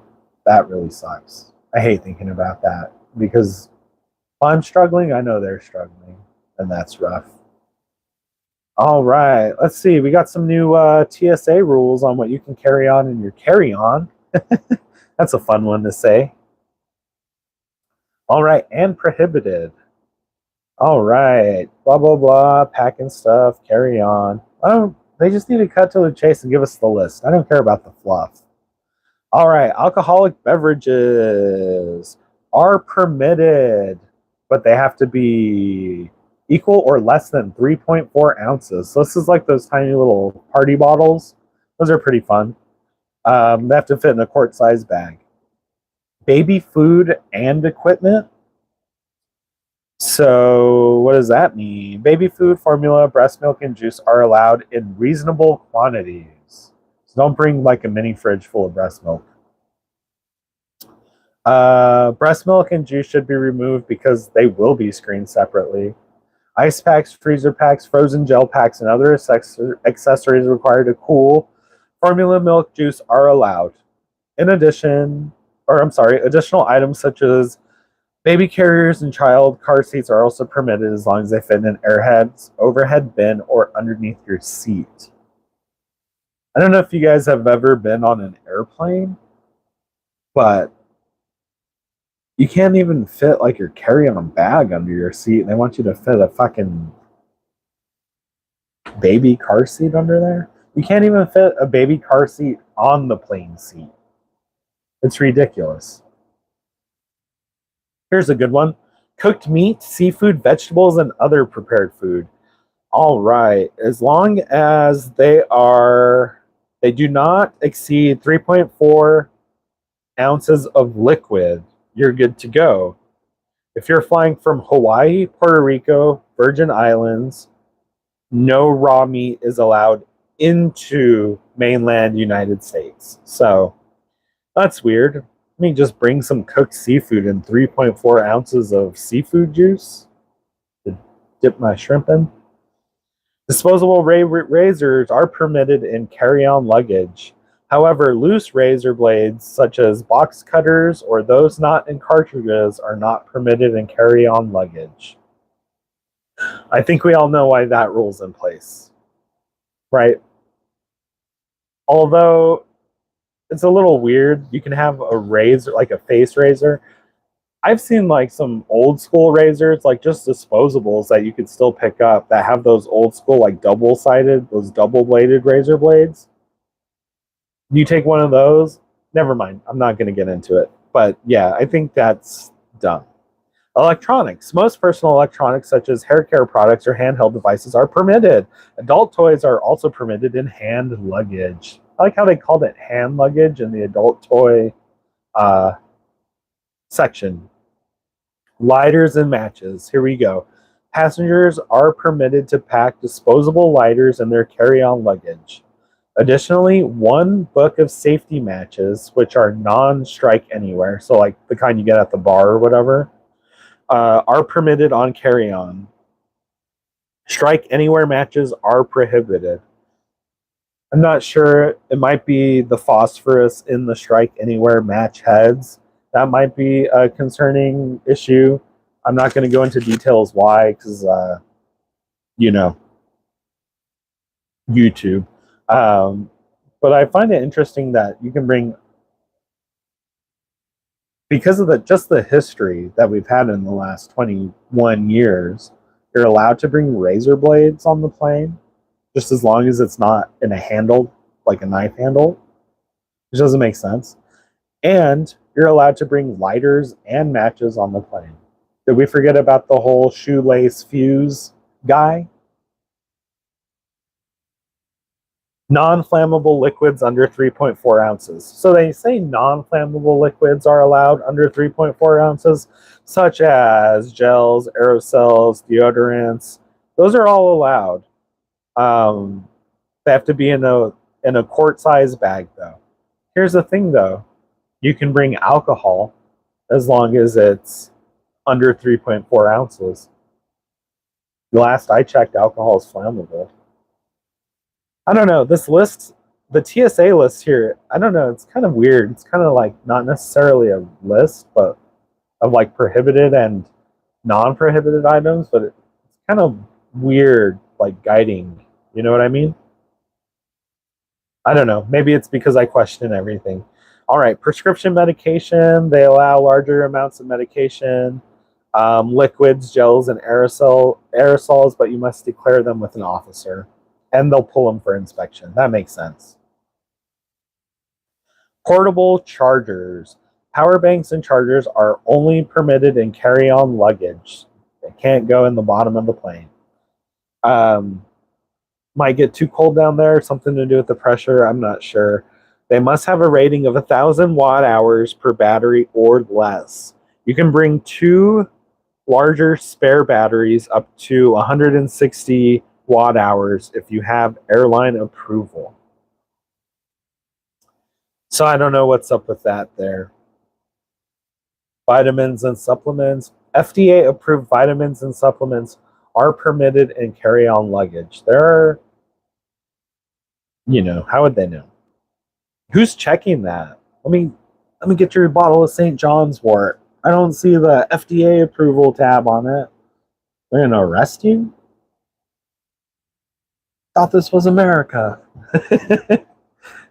that really sucks. I hate thinking about that because if I'm struggling, I know they're struggling, and that's rough. All right, let's see. We got some new TSA rules on what you can carry on in your carry-on. That's a fun one to say. All right, and prohibited. All right, blah blah blah. Packing stuff, carry on. Oh, they just need to cut to the chase and give us the list. I don't care about the fluff. All right, alcoholic beverages are permitted, but they have to be equal or less than 3.4 ounces. So this is like those tiny little party bottles. Those are pretty fun. They have to fit in a quart-sized bag. Baby food and equipment. So what does that mean? Baby food, formula, breast milk, and juice are allowed in reasonable quantities. So don't bring like a mini fridge full of breast milk. Breast milk and juice should be removed because they will be screened separately. Ice packs, freezer packs, frozen gel packs, and other accessories required to cool formula milk juice are allowed. In addition, additional items such as baby carriers and child car seats are also permitted as long as they fit in an airhead's overhead bin or underneath your seat. I don't know if you guys have ever been on an airplane, but you can't even fit like your carry-on bag under your seat. They want you to fit a fucking baby car seat under there. You can't even fit a baby car seat on the plane seat. It's ridiculous. Here's a good one. Cooked meat, seafood, vegetables, and other prepared food. All right. As long as they do not exceed 3.4 ounces of liquid, you're good to go. If you're flying from Hawaii, Puerto Rico, Virgin Islands, no raw meat is allowed into mainland United States. So that's weird. Let me just bring some cooked seafood and 3.4 ounces of seafood juice to dip my shrimp in. Disposable razors are permitted in carry-on luggage. However, loose razor blades, such as box cutters or those not in cartridges, are not permitted in carry-on luggage. I think we all know why that rule's in place, right? Although it's a little weird, you can have a razor, like a face razor. I've seen like some old school razors, like just disposables that you could still pick up that have those old school like double sided, those double bladed razor blades. You take one of those, never mind. I'm not going to get into it. But yeah, I think that's dumb. Electronics. Most personal electronics, such as hair care products or handheld devices, are permitted. Adult toys are also permitted in hand luggage. I like how they called it hand luggage in the adult toy uh, section. Lighters and matches. Here we go. Passengers are permitted to pack disposable lighters in their carry-on luggage. Additionally, one book of safety matches, which are non-strike anywhere, so like the kind you get at the bar or whatever, are permitted on carry-on. Strike anywhere matches are prohibited. I'm not sure. It might be the phosphorus in the strike anywhere match heads. That might be a concerning issue. I'm not going to go into details why, because, you know, YouTube. But I find it interesting that you can bring, because of just the history that we've had in the last 21 years, you're allowed to bring razor blades on the plane, just as long as it's not in a handle, like a knife handle, which doesn't make sense. And you're allowed to bring lighters and matches on the plane. Did we forget about the whole shoelace fuse guy? Non-flammable liquids under 3.4 ounces. So they say non-flammable liquids are allowed under 3.4 ounces, such as gels, aerosols, deodorants. Those are all allowed. They have to be in a quart-size bag, though. Here's the thing, though. You can bring alcohol as long as it's under 3.4 ounces. Last I checked, alcohol is flammable. I don't know. This list, the TSA list here, I don't know. It's kind of weird. It's kind of like not necessarily a list, but of like prohibited and non-prohibited items, but it's kind of weird, like guiding. You know what I mean? I don't know. Maybe it's because I question everything. All right, prescription medication. They allow larger amounts of medication, liquids, gels, and aerosols, but you must declare them with an officer, and they'll pull them for inspection. That makes sense. Portable chargers. Power banks and chargers are only permitted in carry-on luggage. They can't go in the bottom of the plane. Might get too cold down there, something to do with the pressure, I'm not sure. They must have a rating of 1,000 watt hours per battery or less. You can bring 2 larger spare batteries up to 160 watt hours if you have airline approval. So I don't know what's up with that there. Vitamins and supplements. FDA approved vitamins and supplements are permitted in carry-on luggage. There are, how would they know? Who's checking that? Let me get your bottle of St. John's wort. I don't see the FDA approval tab on it. They're gonna arrest you? Thought this was America.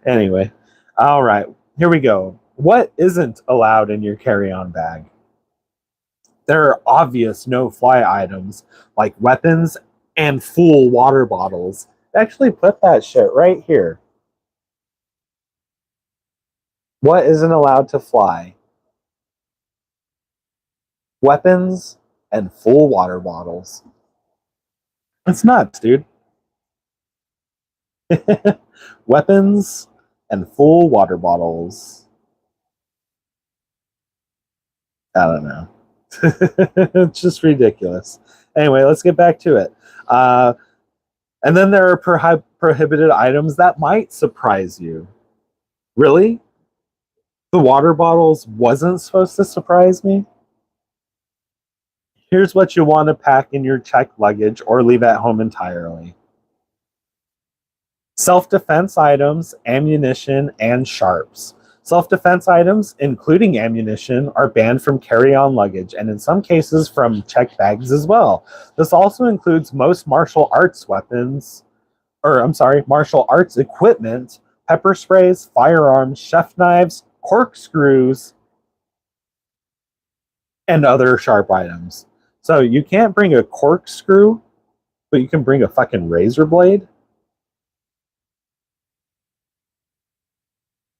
Anyway, all right, here we go. What isn't allowed in your carry-on bag? There are obvious no-fly items like weapons and full water bottles. Actually put that shit right here. What isn't allowed to fly? Weapons and full water bottles. It's nuts, dude. Weapons and full water bottles. I don't know. It's just ridiculous. Anyway, let's get back to it. And then there are prohibited items that might surprise you. Really? The water bottles wasn't supposed to surprise me? Here's what you want to pack in your checked luggage or leave at home entirely. Self-defense items, ammunition, and sharps. Self-defense items, including ammunition, are banned from carry-on luggage and in some cases from checked bags as well. This also includes most martial arts equipment, pepper sprays, firearms, chef knives, corkscrews, and other sharp items. So you can't bring a corkscrew, but you can bring a fucking razor blade?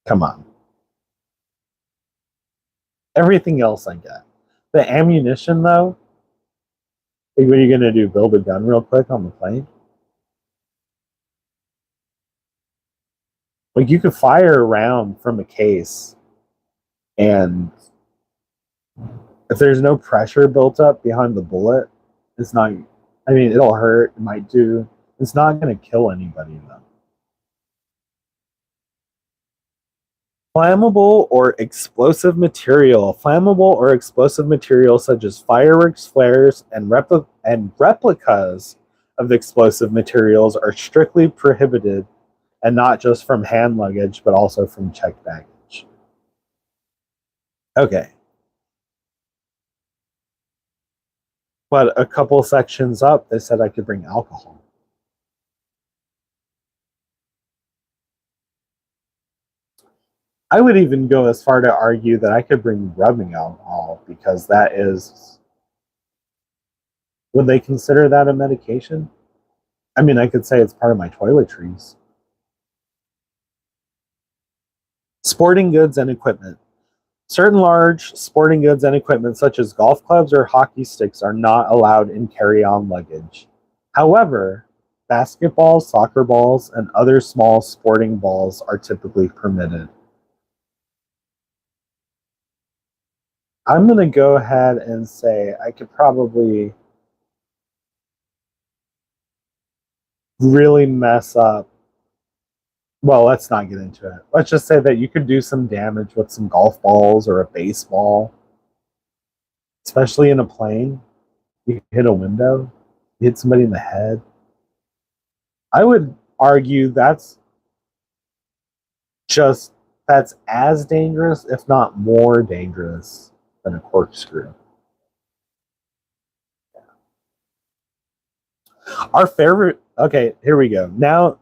Come on. Everything else I get. The ammunition, though, like, what are you going to do? Build a gun real quick on the plane? Like, you could fire a round from a case, and if there's no pressure built up behind the bullet, it's not, I mean, it'll hurt, it might do, it's not going to kill anybody, though. Flammable or explosive material. Flammable or explosive material such as fireworks, flares, and replicas of explosive materials are strictly prohibited, and not just from hand luggage, but also from checked baggage. Okay. But a couple sections up, they said I could bring alcohol. I would even go as far to argue that I could bring rubbing alcohol, because that is. Would they consider that a medication? I mean, I could say it's part of my toiletries. Sporting goods and equipment. Certain large sporting goods and equipment, such as golf clubs or hockey sticks, are not allowed in carry-on luggage. However, basketballs, soccer balls, and other small sporting balls are typically permitted. I'm going to go ahead and say I could probably really mess up. Well, let's not get into it. Let's just say that you could do some damage with some golf balls or a baseball, especially in a plane. You hit a window, you hit somebody in the head. I would argue that's as dangerous, if not more dangerous, than a corkscrew. Our favorite. Okay, here we go. Now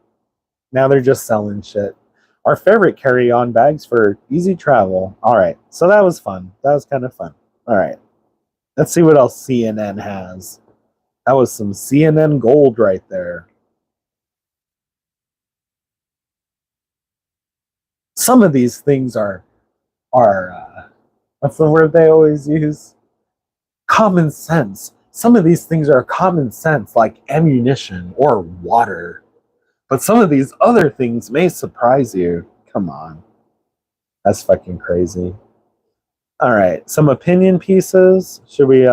they're just selling shit. Our favorite carry-on bags for easy travel. All right, so that was fun. That was kind of fun. All right, let's see what else CNN has. That was some CNN gold right there. Some of these things are what's the word they always use? Common sense. Some of these things are common sense, like ammunition or water. But some of these other things may surprise you. Come on. That's fucking crazy. All right, some opinion pieces. Should we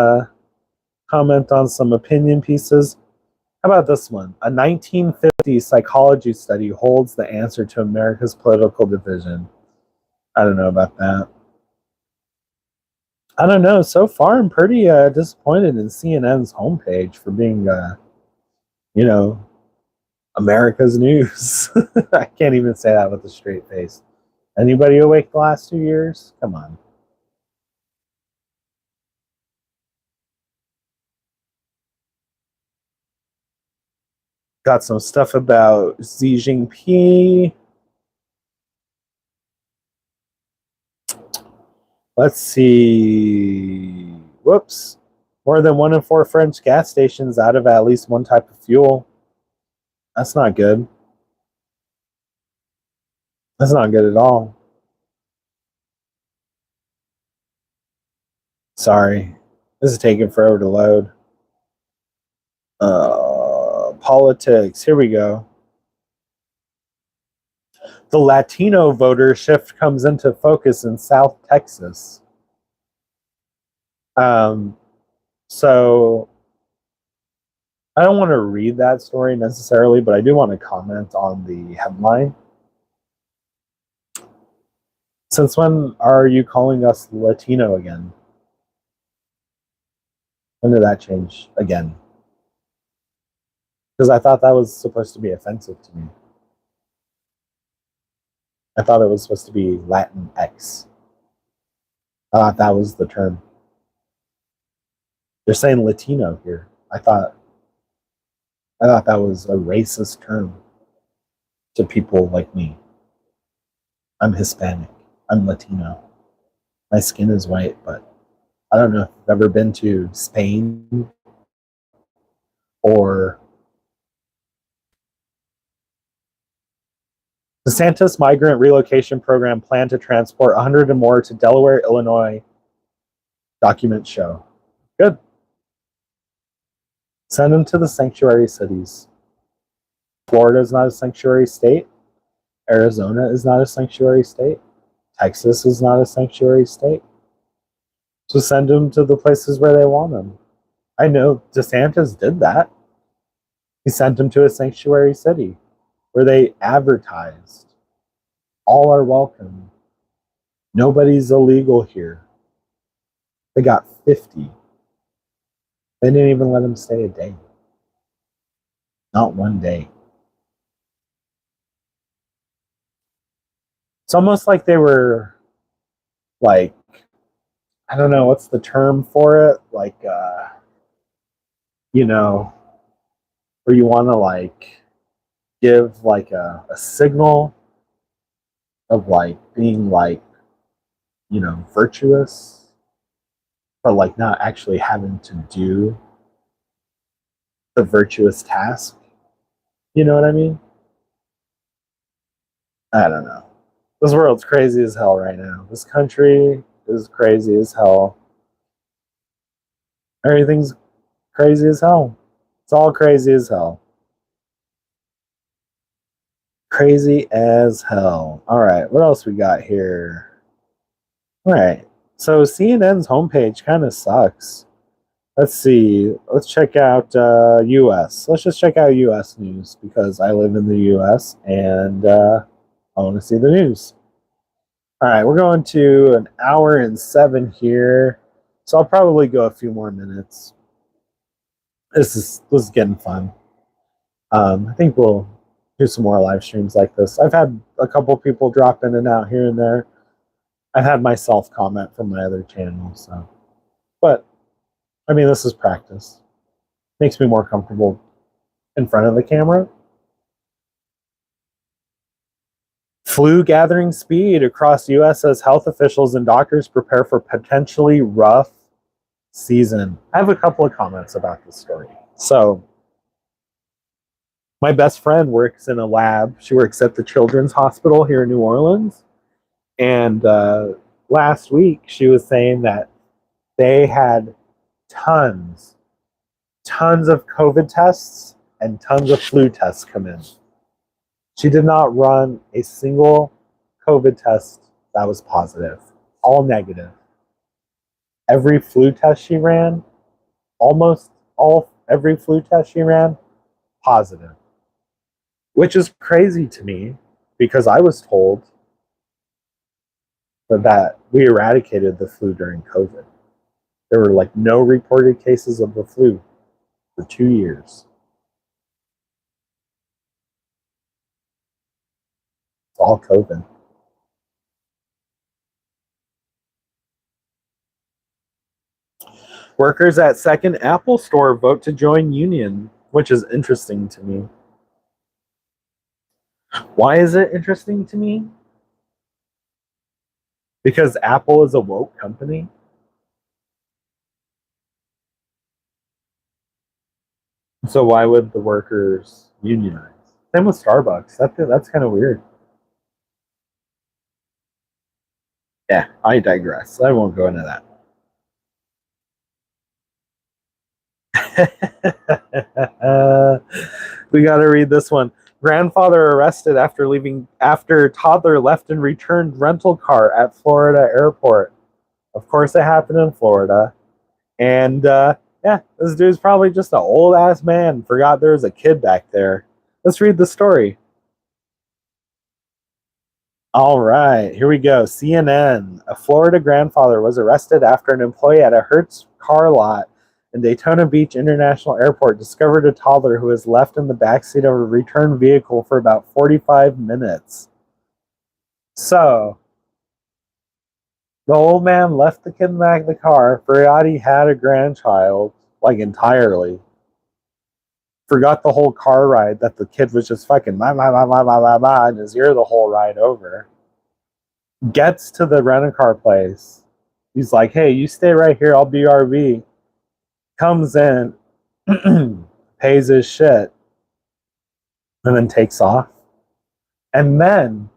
comment on some opinion pieces? How about this one? A 1950 psychology study holds the answer to America's political division. I don't know about that. I don't know. So far, I'm pretty disappointed in CNN's homepage for being, America's news. I can't even say that with a straight face. Anybody awake the last 2 years? Come on. Got some stuff about Xi Jinping. Let's see. Whoops. More than 1 in 4 French gas stations out of at least one type of fuel. That's not good. That's not good at all. Sorry. This is taking forever to load. Politics. Here we go. The Latino voter shift comes into focus in South Texas. So I don't want to read that story necessarily, but I do want to comment on the headline. Since when are you calling us Latino again? When did that change again? Because I thought that was supposed to be offensive to me. I thought it was supposed to be Latin X. I thought that was the term. They're saying Latino here. I thought that was a racist term to people like me. I'm Hispanic. I'm Latino. My skin is white, but I don't know if you've ever been to Spain or DeSantis migrant relocation program planned to transport 100 or more to Delaware, Illinois. Documents show. Good. Send them to the sanctuary cities. Florida is not a sanctuary state. Arizona is not a sanctuary state. Texas is not a sanctuary state. So send them to the places where they want them. I know DeSantis did that. He sent them to a sanctuary city where they advertised, all are welcome. Nobody's illegal here. They got 50. They didn't even let him stay a day. Not one day. It's almost like they were like, I don't know, what's the term for it? Like, you know, where you want to like give like a signal of like being like, you know, virtuous, but like not actually having to do the virtuous task. You know what I mean? I don't know. This world's crazy as hell right now. This country is crazy as hell. Everything's crazy as hell. It's all crazy as hell. Crazy as hell. All right, what else we got here? All right, so CNN's homepage kind of sucks. Let's see. Let's check out U.S. Let's just check out U.S. news because I live in the U.S. and I want to see the news. All right, we're going to an hour and 7 here, so I'll probably go a few more minutes. This is getting fun. I think we'll do some more live streams like this. I've had a couple people drop in and out here and there. I've had myself comment from my other channel, so. But, I mean, this is practice. Makes me more comfortable in front of the camera. Flu gathering speed across U.S. as health officials and doctors prepare for potentially rough season. I have a couple of comments about this story. So, my best friend works in a lab. She works at the Children's Hospital here in New Orleans. And last week, she was saying that they had tons of COVID tests and tons of flu tests come in. She did not run a single COVID test that was positive, all negative. Every flu test she ran, every flu test she ran, positive. Which is crazy to me because I was told that we eradicated the flu during COVID. There were like no reported cases of the flu for 2 years. It's all COVID. Workers at second Apple store vote to join union, which is interesting to me. Why is it interesting to me? Because Apple is a woke company. So why would the workers unionize? Same with Starbucks. That's kind of weird. Yeah, I digress. I won't go into that. We got to read this one. Grandfather arrested after toddler left and returned rental car at Florida airport. Of course, it happened in Florida. And yeah, this dude's probably just an old ass man. Forgot there was a kid back there. Let's read the story. All right, here we go. CNN. A Florida grandfather was arrested after an employee at a Hertz car lot in Daytona Beach International Airport discovered a toddler who was left in the backseat of a return vehicle for about 45 minutes. So, the old man left the kid in the back of the car, forgot he had a grandchild, like entirely. Forgot the whole car ride that the kid was just fucking blah, in his ear the whole ride over. Gets to the rent-a-car place, He's like, hey, you stay right here, I'll be RV. Comes in, pays his shit, and then takes off. And then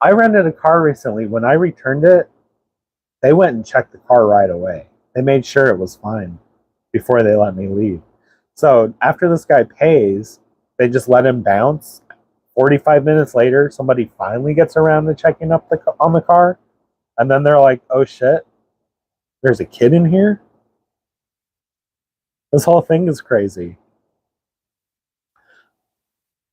I rented a car recently. When I returned it, they went and checked the car right away. They made sure it was fine before they let me leave. So after this guy pays, they just let him bounce. 45 minutes later, somebody finally gets around to checking up on the car. And then they're like, oh shit, there's a kid in here? This whole thing is crazy.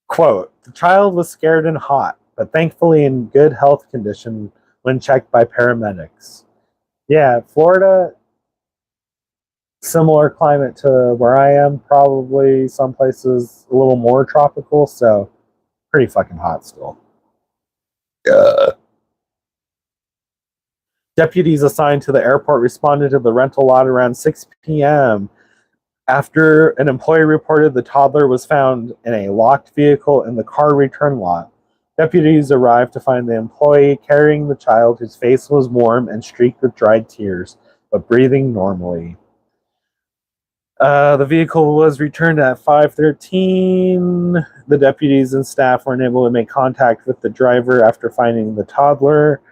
Quote, the child was scared and hot, but thankfully in good health condition when checked by paramedics. Yeah, Florida, similar climate to where I am, probably some places a little more tropical, so pretty fucking hot still. Deputies assigned to the airport responded to the rental lot around 6 p.m. after an employee reported the toddler was found in a locked vehicle in the car return lot. Deputies arrived to find the employee carrying the child whose face was warm and streaked with dried tears, but breathing normally. The vehicle was returned at 5:13. The deputies and staff weren't able to make contact with the driver after finding the toddler.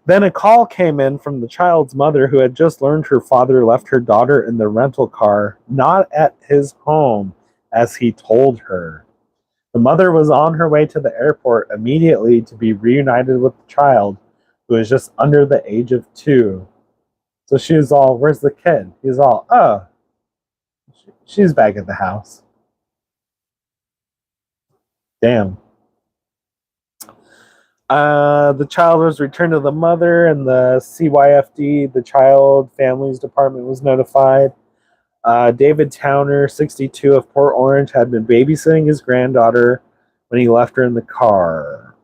Then a call came in from the child's mother who had just learned her father left her daughter in the rental car, not at his home, as he told her. The mother was on her way to the airport immediately to be reunited with the child, who was just under the age of 2. So she was all, where's the kid? He was all, oh, she's back at the house. Damn. The child was returned to the mother, and the CYFD, the Child Families Department, was notified. David Towner, 62, of Port Orange, had been babysitting his granddaughter when he left her in the car.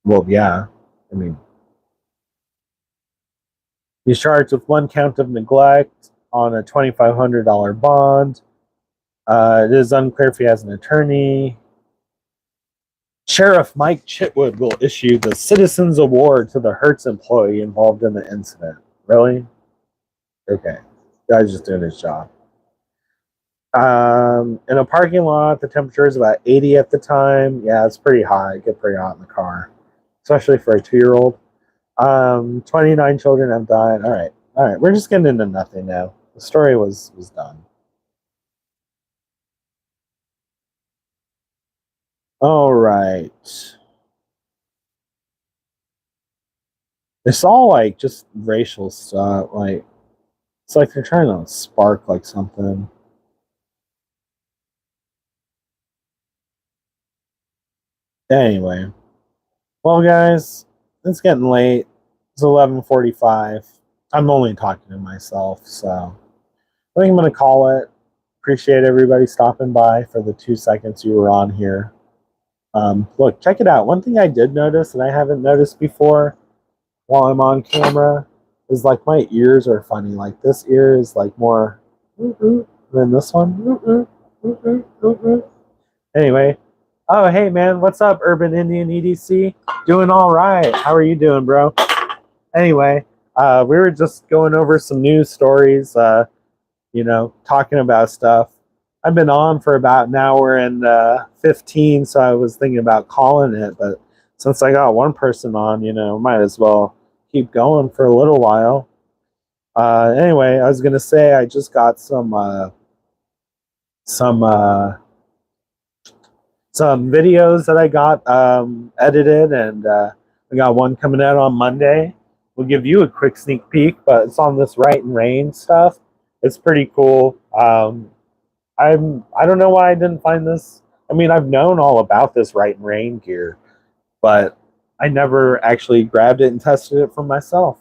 Well, yeah. I mean, he's charged with 1 count of neglect on a $2,500 bond. It is unclear if he has an attorney. Sheriff Mike Chitwood will issue the Citizens Award to the Hertz employee involved in the incident. Really? Okay. Guy's just doing his job. In a parking lot, the temperature is about 80 at the time. Yeah, it's pretty hot. It gets pretty hot in the car, especially for a 2-year-old. 29 children have died. All right. We're just getting into nothing now. The story was done. All right. It's all like just racial stuff. Like, it's like they're trying to spark like something. Anyway, well, guys, it's getting late. It's 11:45. I'm only talking to myself, so I think I'm gonna call it. Appreciate everybody stopping by for the 2 seconds you were on here. Look, check it out. One thing I did notice, and I haven't noticed before while I'm on camera, is like my ears are funny. Like this ear is like more than this one. Anyway, oh hey man, what's up, Urban Indian EDC? Doing all right. How are you doing, bro? Anyway, we were just going over some news stories. Talking about stuff. I've been on for about an hour and 15, so I was thinking about calling it, but since I got one person on, might as well keep going for a little while. Anyway, I was gonna say I just got some videos that I got edited, and I got one coming out on Monday. We'll give you a quick sneak peek, but it's on this Right and Rain stuff. It's pretty cool. I don't know why I didn't find this. I mean, I've known all about this Right and Rain gear, but I never actually grabbed it and tested it for myself.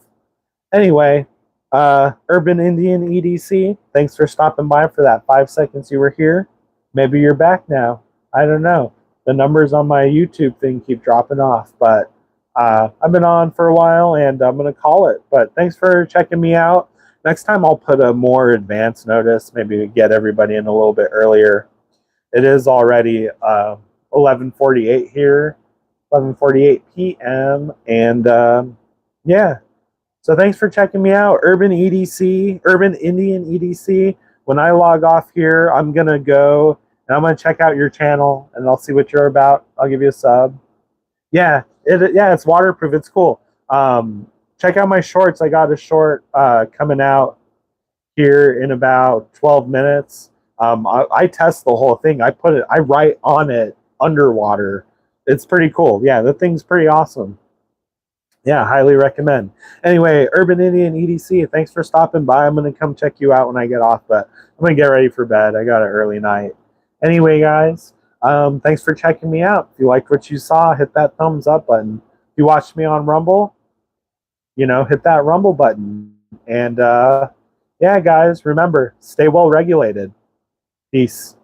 Anyway, Urban Indian EDC, thanks for stopping by for that 5 seconds you were here. Maybe you're back now. I don't know. The numbers on my YouTube thing keep dropping off, but I've been on for a while, and I'm going to call it. But thanks for checking me out. Next time I'll put a more advanced notice, maybe get everybody in a little bit earlier. It is already 11:48 here, 11:48 p.m. And yeah, So thanks for checking me out, Urban EDC, Urban Indian EDC. When I log off here, I'm gonna go and I'm gonna check out your channel and I'll see what you're about. I'll give you a sub. Yeah, it's waterproof. It's cool. Check out my shorts. I got a short coming out here in about 12 minutes. I test the whole thing. I write on it underwater. It's pretty cool. Yeah, the thing's pretty awesome. Yeah, highly recommend. Anyway, Urban Indian EDC, thanks for stopping by. I'm going to come check you out when I get off, but I'm going to get ready for bed. I got an early night. Anyway, guys, thanks for checking me out. If you liked what you saw, hit that thumbs up button. If you watched me on Rumble, hit that Rumble button. And yeah, guys, remember, stay well regulated. Peace.